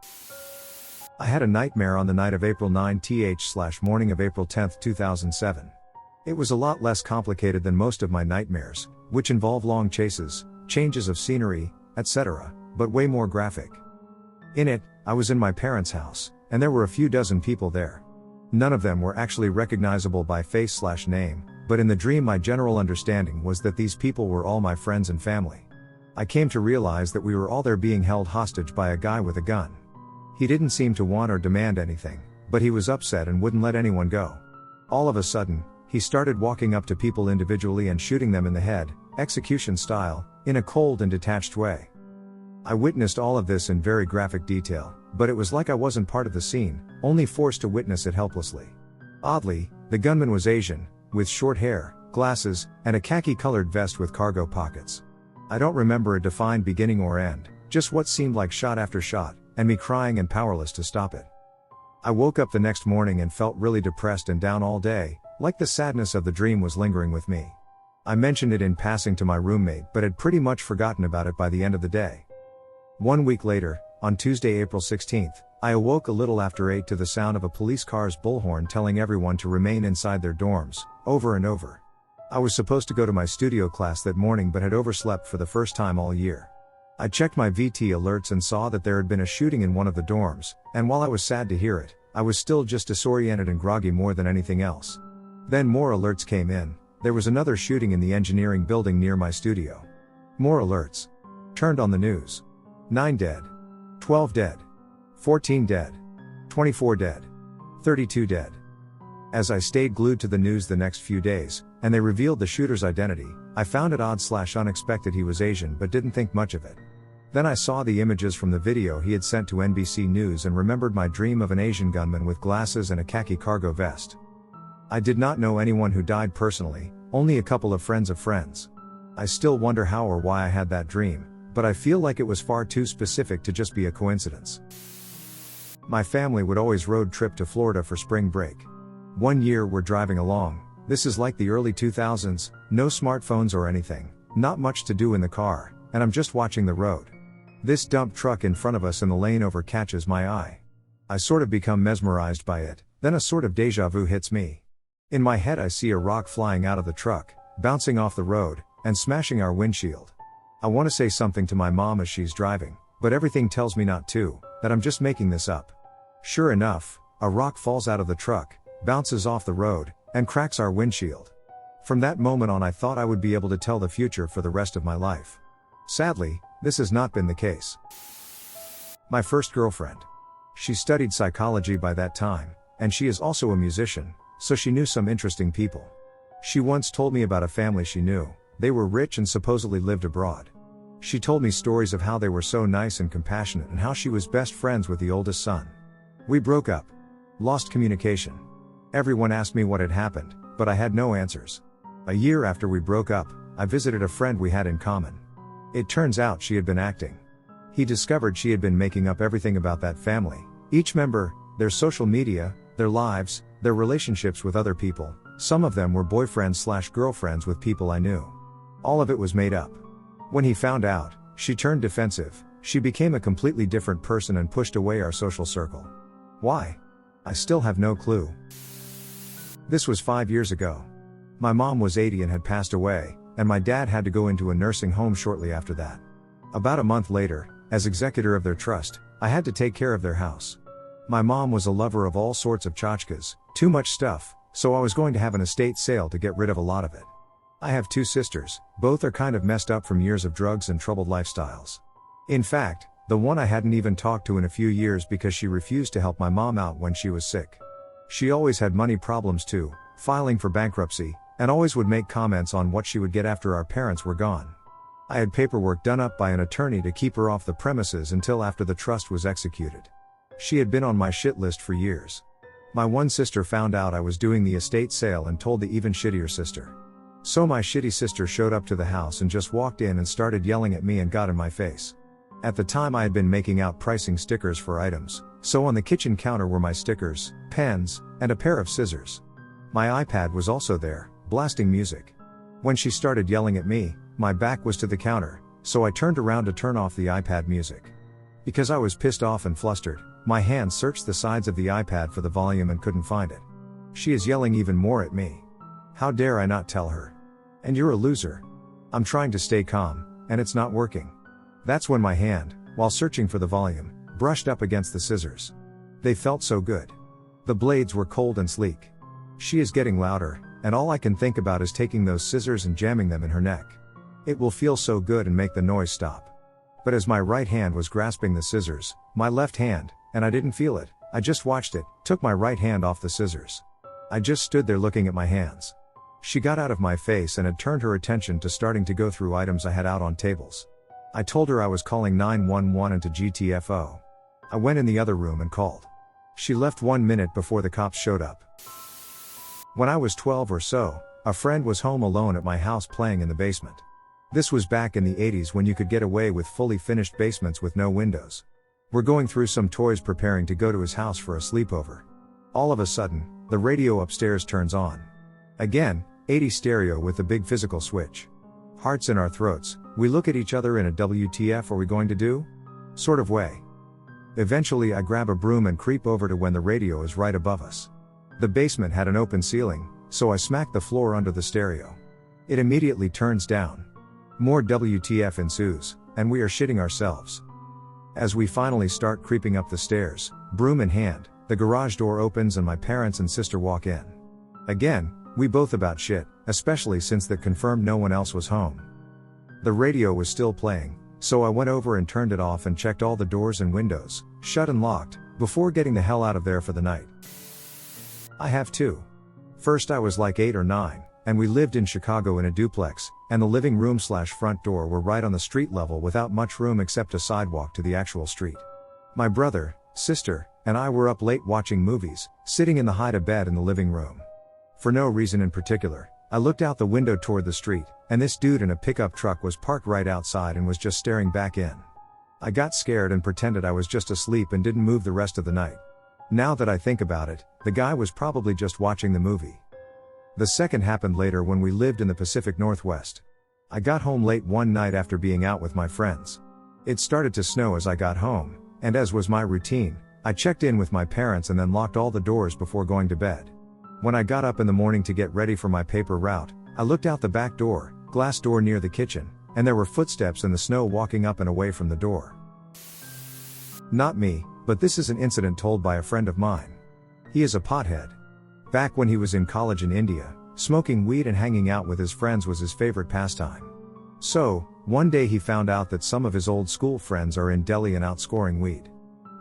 I had a nightmare on the night of April 9th/morning of April 10th, 2007. It was a lot less complicated than most of my nightmares, which involve long chases, changes of scenery, etc., but way more graphic. In it, I was in my parents' house, and there were a few dozen people there. None of them were actually recognizable by face/name, but in the dream my general understanding was that these people were all my friends and family. I came to realize that we were all there being held hostage by a guy with a gun. He didn't seem to want or demand anything, but he was upset and wouldn't let anyone go. All of a sudden, he started walking up to people individually and shooting them in the head, execution style, in a cold and detached way. I witnessed all of this in very graphic detail, but it was like I wasn't part of the scene, only forced to witness it helplessly. Oddly, the gunman was Asian, with short hair, glasses, and a khaki-colored vest with cargo pockets. I don't remember a defined beginning or end, just what seemed like shot after shot, and me crying and powerless to stop it. I woke up the next morning and felt really depressed and down all day, like the sadness of the dream was lingering with me. I mentioned it in passing to my roommate but had pretty much forgotten about it by the end of the day. 1 week later, on Tuesday, April 16th, I awoke a little after 8 to the sound of a police car's bullhorn telling everyone to remain inside their dorms, over and over. I was supposed to go to my studio class that morning but had overslept for the first time all year. I checked my VT alerts and saw that there had been a shooting in one of the dorms, and while I was sad to hear it, I was still just disoriented and groggy more than anything else. Then more alerts came in. There was another shooting in the engineering building near my studio. More alerts. Turned on the news. 9 dead. 12 dead. 14 dead. 24 dead. 32 dead. As I stayed glued to the news the next few days, and they revealed the shooter's identity, I found it odd/unexpected he was Asian but didn't think much of it. Then I saw the images from the video he had sent to NBC News and remembered my dream of an Asian gunman with glasses and a khaki cargo vest. I did not know anyone who died personally, only a couple of friends of friends. I still wonder how or why I had that dream, but I feel like it was far too specific to just be a coincidence. My family would always road trip to Florida for spring break. One year we're driving along. This is like the early 2000s, no smartphones or anything, not much to do in the car, and I'm just watching the road. This dump truck in front of us in the lane over catches my eye. I sort of become mesmerized by it, then a sort of deja vu hits me. In my head I see a rock flying out of the truck, bouncing off the road, and smashing our windshield. I want to say something to my mom as she's driving, but everything tells me not to, that I'm just making this up. Sure enough, a rock falls out of the truck, bounces off the road, and cracks our windshield. From that moment on I thought I would be able to tell the future for the rest of my life. Sadly, this has not been the case. My first girlfriend. She studied psychology by that time, and she is also a musician, so she knew some interesting people. She once told me about a family she knew. They were rich and supposedly lived abroad. She told me stories of how they were so nice and compassionate and how she was best friends with the oldest son. We broke up. Lost communication. Everyone asked me what had happened, but I had no answers. A year after we broke up, I visited a friend we had in common. It turns out she had been acting. He discovered she had been making up everything about that family, each member, their social media, their lives, their relationships with other people. Some of them were boyfriends/girlfriends with people I knew. All of it was made up. When he found out, she turned defensive. She became a completely different person and pushed away our social circle. Why? I still have no clue. This was 5 years ago. My mom was 80 and had passed away, and my dad had to go into a nursing home shortly after that. About a month later, as executor of their trust, I had to take care of their house. My mom was a lover of all sorts of tchotchkes, too much stuff, so I was going to have an estate sale to get rid of a lot of it. I have 2 sisters, both are kind of messed up from years of drugs and troubled lifestyles. In fact, the one I hadn't even talked to in a few years because she refused to help my mom out when she was sick. She always had money problems too, filing for bankruptcy, and always would make comments on what she would get after our parents were gone. I had paperwork done up by an attorney to keep her off the premises until after the trust was executed. She had been on my shit list for years. My one sister found out I was doing the estate sale and told the even shittier sister. So my shitty sister showed up to the house and just walked in and started yelling at me and got in my face. At the time I had been making out pricing stickers for items, so on the kitchen counter were my stickers, pens, and a pair of scissors. My iPad was also there, blasting music. When she started yelling at me, my back was to the counter, so I turned around to turn off the iPad music. Because I was pissed off and flustered, my hand searched the sides of the iPad for the volume and couldn't find it. She is yelling even more at me. How dare I not tell her? And you're a loser. I'm trying to stay calm, and it's not working. That's when my hand, while searching for the volume, brushed up against the scissors. They felt so good. The blades were cold and sleek. She is getting louder, and all I can think about is taking those scissors and jamming them in her neck. It will feel so good and make the noise stop. But as my right hand was grasping the scissors, my left hand, and I didn't feel it, I just watched it, took my right hand off the scissors. I just stood there looking at my hands. She got out of my face and had turned her attention to starting to go through items I had out on tables. I told her I was calling 911 and to GTFO. I went in the other room and called. She left 1 minute before the cops showed up. When I was 12 or so, a friend was home alone at my house playing in the basement. This was back in the 80s when you could get away with fully finished basements with no windows. We're going through some toys preparing to go to his house for a sleepover. All of a sudden, the radio upstairs turns on. Again, 80 stereo with the big physical switch. Hearts in our throats, we look at each other in a WTF are we going to do? Sort of way. Eventually I grab a broom and creep over to when the radio is right above us. The basement had an open ceiling, so I smack the floor under the stereo. It immediately turns down. More WTF ensues, and we are shitting ourselves. As we finally start creeping up the stairs, broom in hand, the garage door opens and my parents and sister walk in. Again, we both about shit, especially since that confirmed no one else was home. The radio was still playing, so I went over and turned it off and checked all the doors and windows, shut and locked, before getting the hell out of there for the night. I have 2. First I was like 8 or 9, and we lived in Chicago in a duplex, and the living room/front door were right on the street level without much room except a sidewalk to the actual street. My brother, sister, and I were up late watching movies, sitting in the hide-a-bed in the living room. For no reason in particular, I looked out the window toward the street, and this dude in a pickup truck was parked right outside and was just staring back in. I got scared and pretended I was just asleep and didn't move the rest of the night. Now that I think about it, the guy was probably just watching the movie. The second happened later when we lived in the Pacific Northwest. I got home late one night after being out with my friends. It started to snow as I got home, and as was my routine, I checked in with my parents and then locked all the doors before going to bed. When I got up in the morning to get ready for my paper route, I looked out the back door, glass door near the kitchen, and there were footsteps in the snow walking up and away from the door. Not me, but this is an incident told by a friend of mine. He is a pothead. Back when he was in college in India, smoking weed and hanging out with his friends was his favorite pastime. So, one day he found out that some of his old school friends are in Delhi and out scoring weed.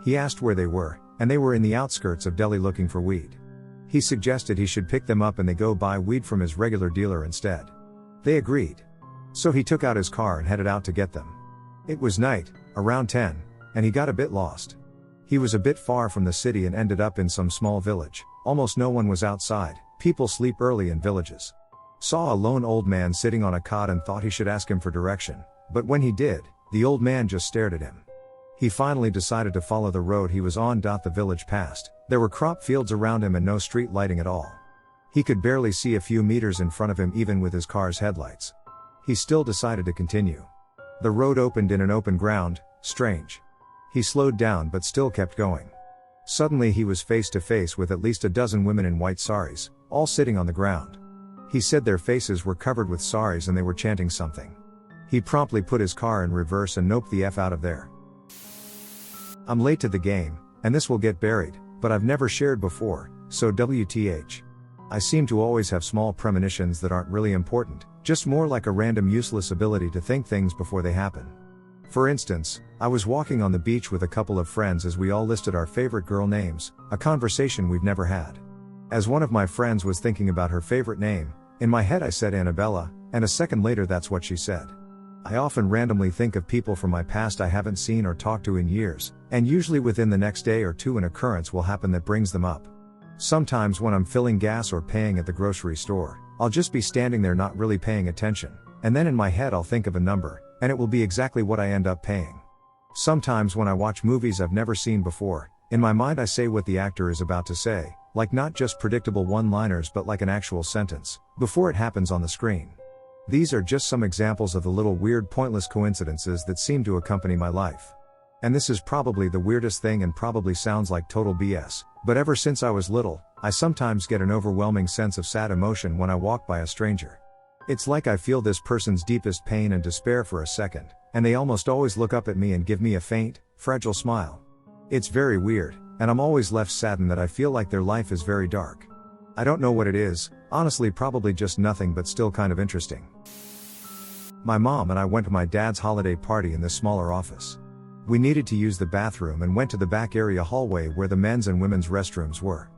He asked where they were, and they were in the outskirts of Delhi looking for weed. He suggested he should pick them up and they go buy weed from his regular dealer instead. They agreed. So he took out his car and headed out to get them. It was night, around 10, and he got a bit lost. He was a bit far from the city and ended up in some small village. Almost no one was outside, people sleep early in villages. Saw a lone old man sitting on a cot and thought he should ask him for direction, but when he did, the old man just stared at him. He finally decided to follow the road he was on. The village passed. There were crop fields around him and no street lighting at all. He could barely see a few meters in front of him even with his car's headlights. He still decided to continue. The road opened in an open ground, strange. He slowed down but still kept going. Suddenly he was face to face with at least a dozen women in white saris, all sitting on the ground. He said their faces were covered with saris and they were chanting something. He promptly put his car in reverse and noped the F out of there. I'm late to the game, and this will get buried, but I've never shared before, so WTH. I seem to always have small premonitions that aren't really important, just more like a random useless ability to think things before they happen. For instance, I was walking on the beach with a couple of friends as we all listed our favorite girl names, a conversation we've never had. As one of my friends was thinking about her favorite name, in my head I said Annabella, and a second later that's what she said. I often randomly think of people from my past I haven't seen or talked to in years, and usually within the next day or two an occurrence will happen that brings them up. Sometimes when I'm filling gas or paying at the grocery store, I'll just be standing there not really paying attention, and then in my head I'll think of a number, and it will be exactly what I end up paying. Sometimes when I watch movies I've never seen before, in my mind I say what the actor is about to say, like not just predictable one-liners but like an actual sentence, before it happens on the screen. These are just some examples of the little weird pointless coincidences that seem to accompany my life. And this is probably the weirdest thing and probably sounds like total BS, but ever since I was little, I sometimes get an overwhelming sense of sad emotion when I walk by a stranger. It's like I feel this person's deepest pain and despair for a second, and they almost always look up at me and give me a faint, fragile smile. It's very weird, and I'm always left saddened that I feel like their life is very dark. I don't know what it is, honestly probably just nothing but still kind of interesting. My mom and I went to my dad's holiday party in this smaller office. We needed to use the bathroom and went to the back area hallway where the men's and women's restrooms were.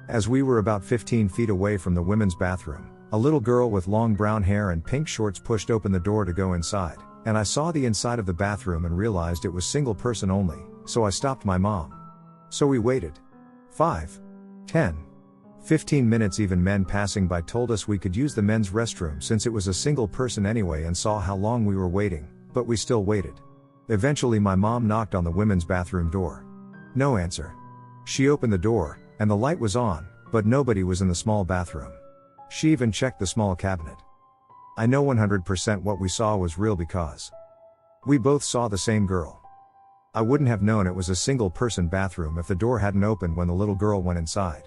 As we were about 15 feet away from the women's bathroom, a little girl with long brown hair and pink shorts pushed open the door to go inside, and I saw the inside of the bathroom and realized it was single person only, so I stopped my mom. So we waited. 5, 10, 15 minutes. Even men passing by told us we could use the men's restroom since it was a single person anyway, and saw how long we were waiting, but we still waited. Eventually my mom knocked on the women's bathroom door. No answer. She opened the door, and the light was on, but nobody was in the small bathroom. She even checked the small cabinet. I know 100% what we saw was real because we both saw the same girl. I wouldn't have known it was a single person bathroom if the door hadn't opened when the little girl went inside.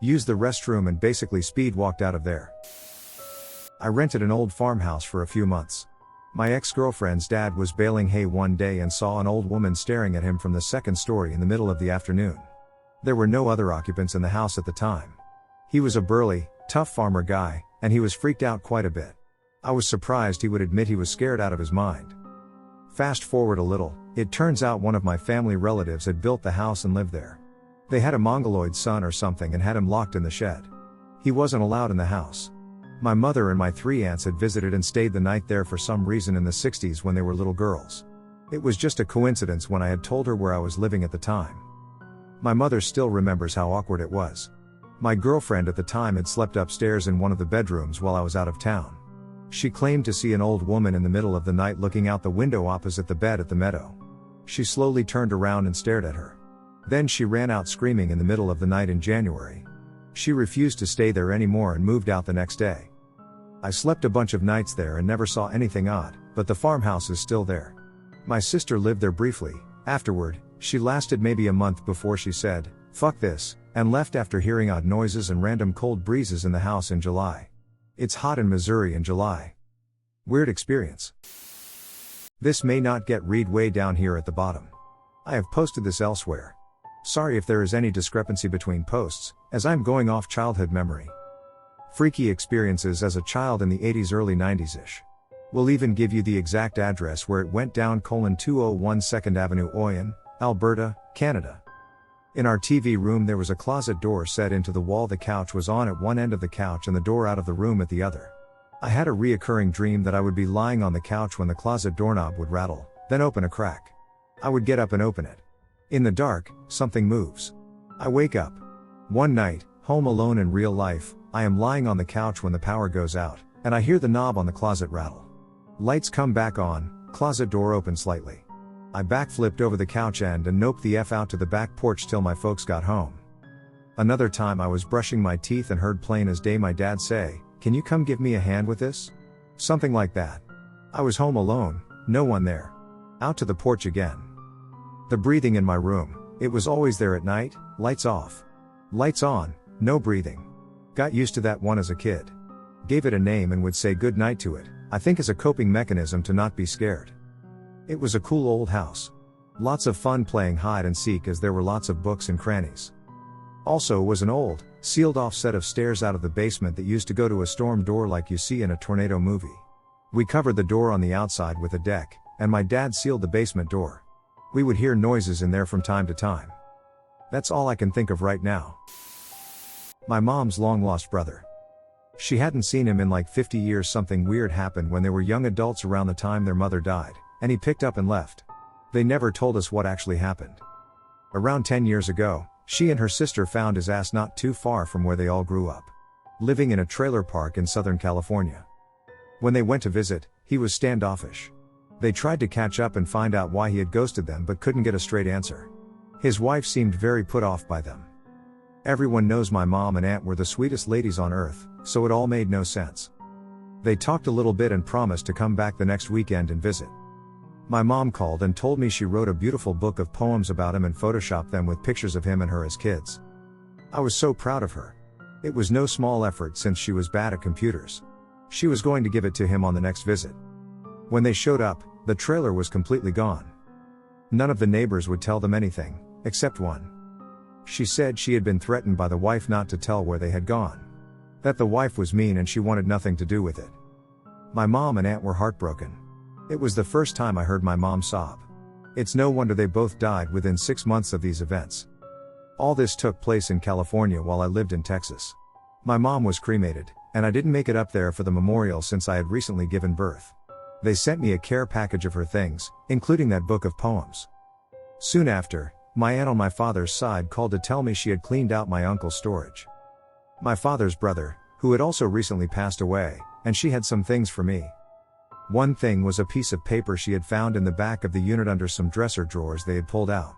Used the restroom and basically speed walked out of there. I rented an old farmhouse for a few months. My ex-girlfriend's dad was baling hay one day and saw an old woman staring at him from the second story in the middle of the afternoon. There were no other occupants in the house at the time. He was a burly, tough farmer guy, and he was freaked out quite a bit. I was surprised he would admit he was scared out of his mind. Fast forward a little, it turns out one of my family relatives had built the house and lived there. They had a mongoloid son or something and had him locked in the shed. He wasn't allowed in the house. My mother and my 3 aunts had visited and stayed the night there for some reason in the 60s when they were little girls. It was just a coincidence when I had told her where I was living at the time. My mother still remembers how awkward it was. My girlfriend at the time had slept upstairs in one of the bedrooms while I was out of town. She claimed to see an old woman in the middle of the night looking out the window opposite the bed at the meadow. She slowly turned around and stared at her. Then she ran out screaming in the middle of the night in January. She refused to stay there anymore and moved out the next day. I slept a bunch of nights there and never saw anything odd, but the farmhouse is still there. My sister lived there briefly. Afterward, she lasted maybe a month before she said, "Fuck this," and left after hearing odd noises and random cold breezes in the house in July. It's hot in Missouri in July. Weird experience. This may not get read way down here at the bottom. I have posted this elsewhere. Sorry if there is any discrepancy between posts, as I'm going off childhood memory. Freaky experiences as a child in the 80s early 90s-ish. We'll even give you the exact address where it went down: 201 2nd Avenue, Oyen, Alberta, Canada. In our TV room there was a closet door set into the wall. The couch was on at one end of the couch and the door out of the room at the other. I had a reoccurring dream that I would be lying on the couch when the closet doorknob would rattle, then open a crack. I would get up and open it. In the dark, something moves. I wake up. One night, home alone in real life, I am lying on the couch when the power goes out, and I hear the knob on the closet rattle. Lights come back on, closet door opens slightly. I backflipped over the couch end and noped the F out to the back porch till my folks got home. Another time I was brushing my teeth and heard plain as day my dad say, "Can you come give me a hand with this?" Something like that. I was home alone, no one there. Out to the porch again. The breathing in my room, it was always there at night, lights off. Lights on, no breathing. Got used to that one as a kid. Gave it a name and would say good night to it, I think as a coping mechanism to not be scared. It was a cool old house. Lots of fun playing hide and seek as there were lots of books and crannies. Also was an old, sealed off set of stairs out of the basement that used to go to a storm door like you see in a tornado movie. We covered the door on the outside with a deck, and my dad sealed the basement door. We would hear noises in there from time to time. That's all I can think of right now. My mom's long-lost brother. She hadn't seen him in like 50 years. Something weird happened when they were young adults around the time their mother died, and he picked up and left. They never told us what actually happened. Around 10 years ago, she and her sister found his ass not too far from where they all grew up. Living in a trailer park in Southern California. When they went to visit, he was standoffish. They tried to catch up and find out why he had ghosted them but couldn't get a straight answer. His wife seemed very put off by them. Everyone knows my mom and aunt were the sweetest ladies on earth, so it all made no sense. They talked a little bit and promised to come back the next weekend and visit. My mom called and told me she wrote a beautiful book of poems about him and photoshopped them with pictures of him and her as kids. I was so proud of her. It was no small effort since she was bad at computers. She was going to give it to him on the next visit. When they showed up, the trailer was completely gone. None of the neighbors would tell them anything, except one. She said she had been threatened by the wife not to tell where they had gone. That the wife was mean and she wanted nothing to do with it. My mom and aunt were heartbroken. It was the first time I heard my mom sob. It's no wonder they both died within 6 months of these events. All this took place in California while I lived in Texas. My mom was cremated, and I didn't make it up there for the memorial since I had recently given birth. They sent me a care package of her things, including that book of poems. Soon after, my aunt on my father's side called to tell me she had cleaned out my uncle's storage. My father's brother, who had also recently passed away, and she had some things for me. One thing was a piece of paper she had found in the back of the unit under some dresser drawers they had pulled out.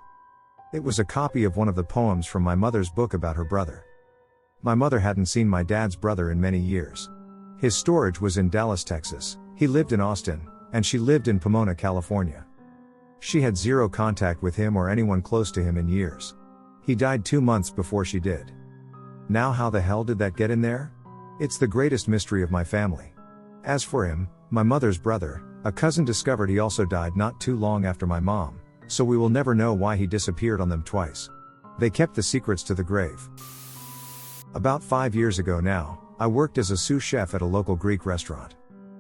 It was a copy of one of the poems from my mother's book about her brother. My mother hadn't seen my dad's brother in many years. His storage was in Dallas, Texas, he lived in Austin, and she lived in Pomona, California. She had zero contact with him or anyone close to him in years. He died 2 months before she did. Now how the hell did that get in there? It's the greatest mystery of my family. As for him, my mother's brother, a cousin discovered he also died not too long after my mom, so we will never know why he disappeared on them twice. They kept the secrets to the grave. About 5 years ago now, I worked as a sous chef at a local Greek restaurant.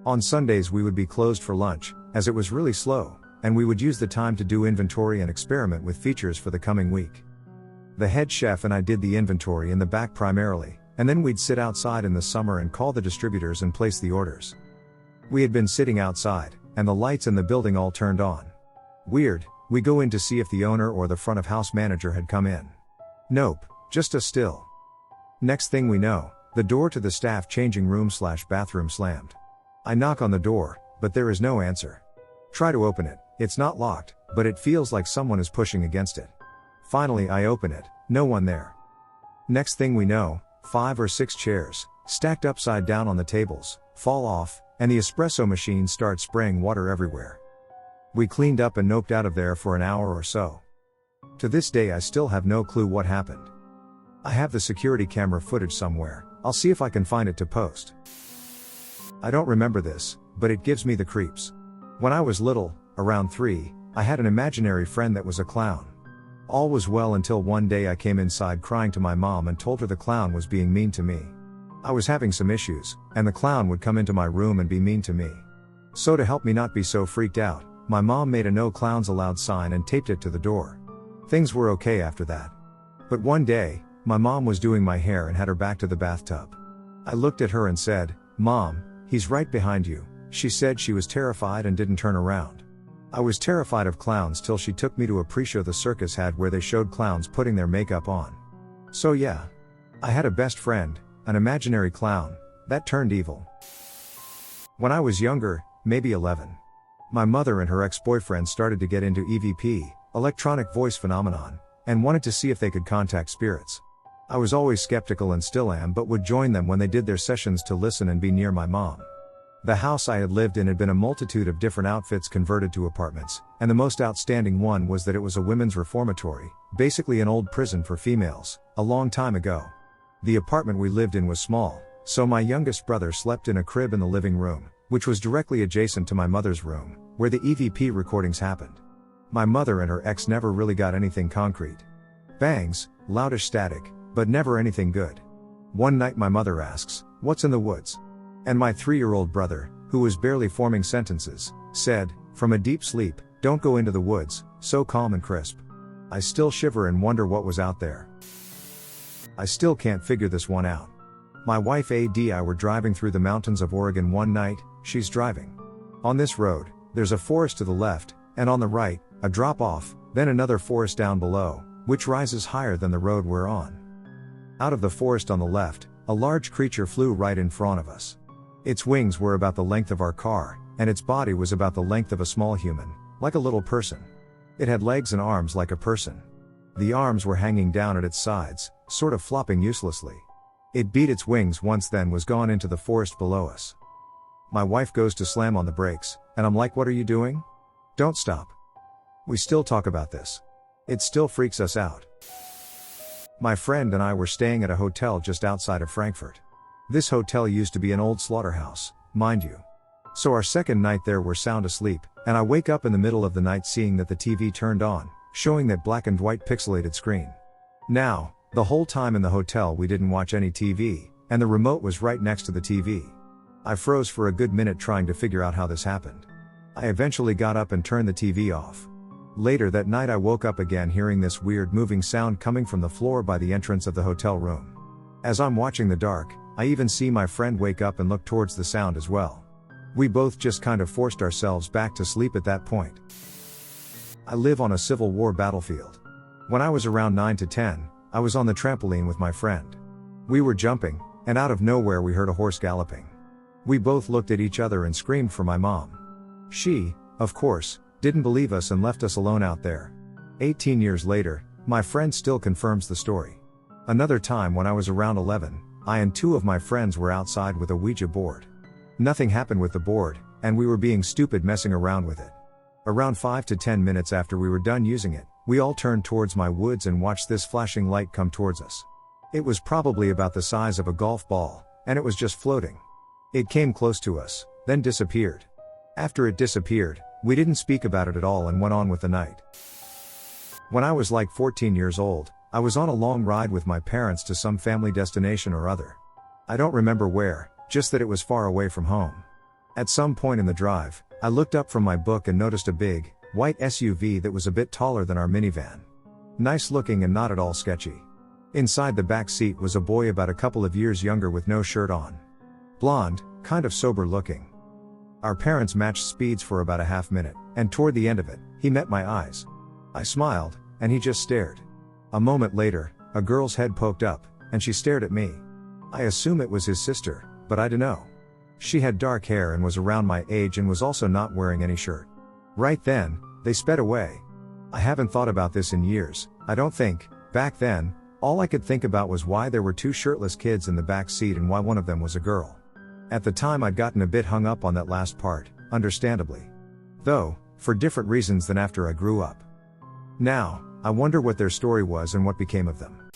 On Sundays we would be closed for lunch, as it was really slow, and we would use the time to do inventory and experiment with features for the coming week. The head chef and I did the inventory in the back primarily, and then we'd sit outside in the summer and call the distributors and place the orders. We had been sitting outside, and the lights in the building all turned on. Weird, we go in to see if the owner or the front of house manager had come in. Nope, just us still. Next thing we know, the door to the staff changing room/bathroom slammed. I knock on the door, but there is no answer. Try to open it, it's not locked, but it feels like someone is pushing against it. Finally I open it, no one there. Next thing we know, 5 or 6 chairs, stacked upside down on the tables, fall off, and the espresso machine starts spraying water everywhere. We cleaned up and noped out of there for an hour or so. To this day I still have no clue what happened. I have the security camera footage somewhere, I'll see if I can find it to post. I don't remember this, but it gives me the creeps. When I was little, around 3, I had an imaginary friend that was a clown. All was well until one day I came inside crying to my mom and told her the clown was being mean to me. I was having some issues, and the clown would come into my room and be mean to me. So to help me not be so freaked out, my mom made a "No Clowns Allowed" sign and taped it to the door. Things were okay after that. But one day, my mom was doing my hair and had her back to the bathtub. I looked at her and said, "Mom, he's right behind you." She said she was terrified and didn't turn around. I was terrified of clowns till she took me to a pre-show the circus had where they showed clowns putting their makeup on. So yeah. I had a best friend, an imaginary clown, that turned evil. When I was younger, maybe 11, my mother and her ex-boyfriend started to get into EVP, electronic voice phenomenon, and wanted to see if they could contact spirits. I was always skeptical and still am, but would join them when they did their sessions to listen and be near my mom. The house I had lived in had been a multitude of different outfits converted to apartments, and the most outstanding one was that it was a women's reformatory, basically an old prison for females, a long time ago. The apartment we lived in was small, so my youngest brother slept in a crib in the living room, which was directly adjacent to my mother's room, where the EVP recordings happened. My mother and her ex never really got anything concrete. Bangs, loudish static, but never anything good. One night my mother asks, "What's in the woods?" And my 3-year-old brother, who was barely forming sentences, said, from a deep sleep, "Don't go into the woods," so calm and crisp. I still shiver and wonder what was out there. I still can't figure this one out. My wife AD were driving through the mountains of Oregon one night. She's driving. On this road, there's a forest to the left, and on the right, a drop-off, then another forest down below, which rises higher than the road we're on. Out of the forest on the left, a large creature flew right in front of us. Its wings were about the length of our car, and its body was about the length of a small human, like a little person. It had legs and arms like a person. The arms were hanging down at its sides, sort of flopping uselessly. It beat its wings once, then was gone into the forest below us. My wife goes to slam on the brakes, and I'm like, "What are you doing? Don't stop." We still talk about this. It still freaks us out. My friend and I were staying at a hotel just outside of Frankfurt. This hotel used to be an old slaughterhouse, mind you. So our second night there we're sound asleep, and I wake up in the middle of the night seeing that the TV turned on, showing that black and white pixelated screen. Now, the whole time in the hotel we didn't watch any TV, and the remote was right next to the TV. I froze for a good minute trying to figure out how this happened. I eventually got up and turned the TV off. Later that night I woke up again hearing this weird moving sound coming from the floor by the entrance of the hotel room. As I'm watching the dark, I even see my friend wake up and look towards the sound as well. We both just kind of forced ourselves back to sleep at that point. I live on a Civil War battlefield. When I was around 9 to 10, I was on the trampoline with my friend. We were jumping, and out of nowhere we heard a horse galloping. We both looked at each other and screamed for my mom. She, of course, didn't believe us and left us alone out there. 18 years later, my friend still confirms the story. Another time when I was around 11, I and 2 of my friends were outside with a Ouija board. Nothing happened with the board, and we were being stupid messing around with it. Around 5 to 10 minutes after we were done using it, we all turned towards my woods and watched this flashing light come towards us. It was probably about the size of a golf ball, and it was just floating. It came close to us, then disappeared. After it disappeared, we didn't speak about it at all and went on with the night. When I was like 14 years old, I was on a long ride with my parents to some family destination or other. I don't remember where, just that it was far away from home. At some point in the drive, I looked up from my book and noticed a big, white SUV that was a bit taller than our minivan. Nice looking and not at all sketchy. Inside the back seat was a boy about a couple of years younger with no shirt on. Blonde, kind of sober looking. Our parents matched speeds for about a half minute, and toward the end of it, he met my eyes. I smiled, and he just stared. A moment later, a girl's head poked up, and she stared at me. I assume it was his sister, but I dunno. She had dark hair and was around my age and was also not wearing any shirt. Right then, they sped away. I haven't thought about this in years, I don't think. Back then, all I could think about was why there were two shirtless kids in the back seat and why one of them was a girl. At the time I'd gotten a bit hung up on that last part, understandably. Though, for different reasons than after I grew up. Now, I wonder what their story was and what became of them.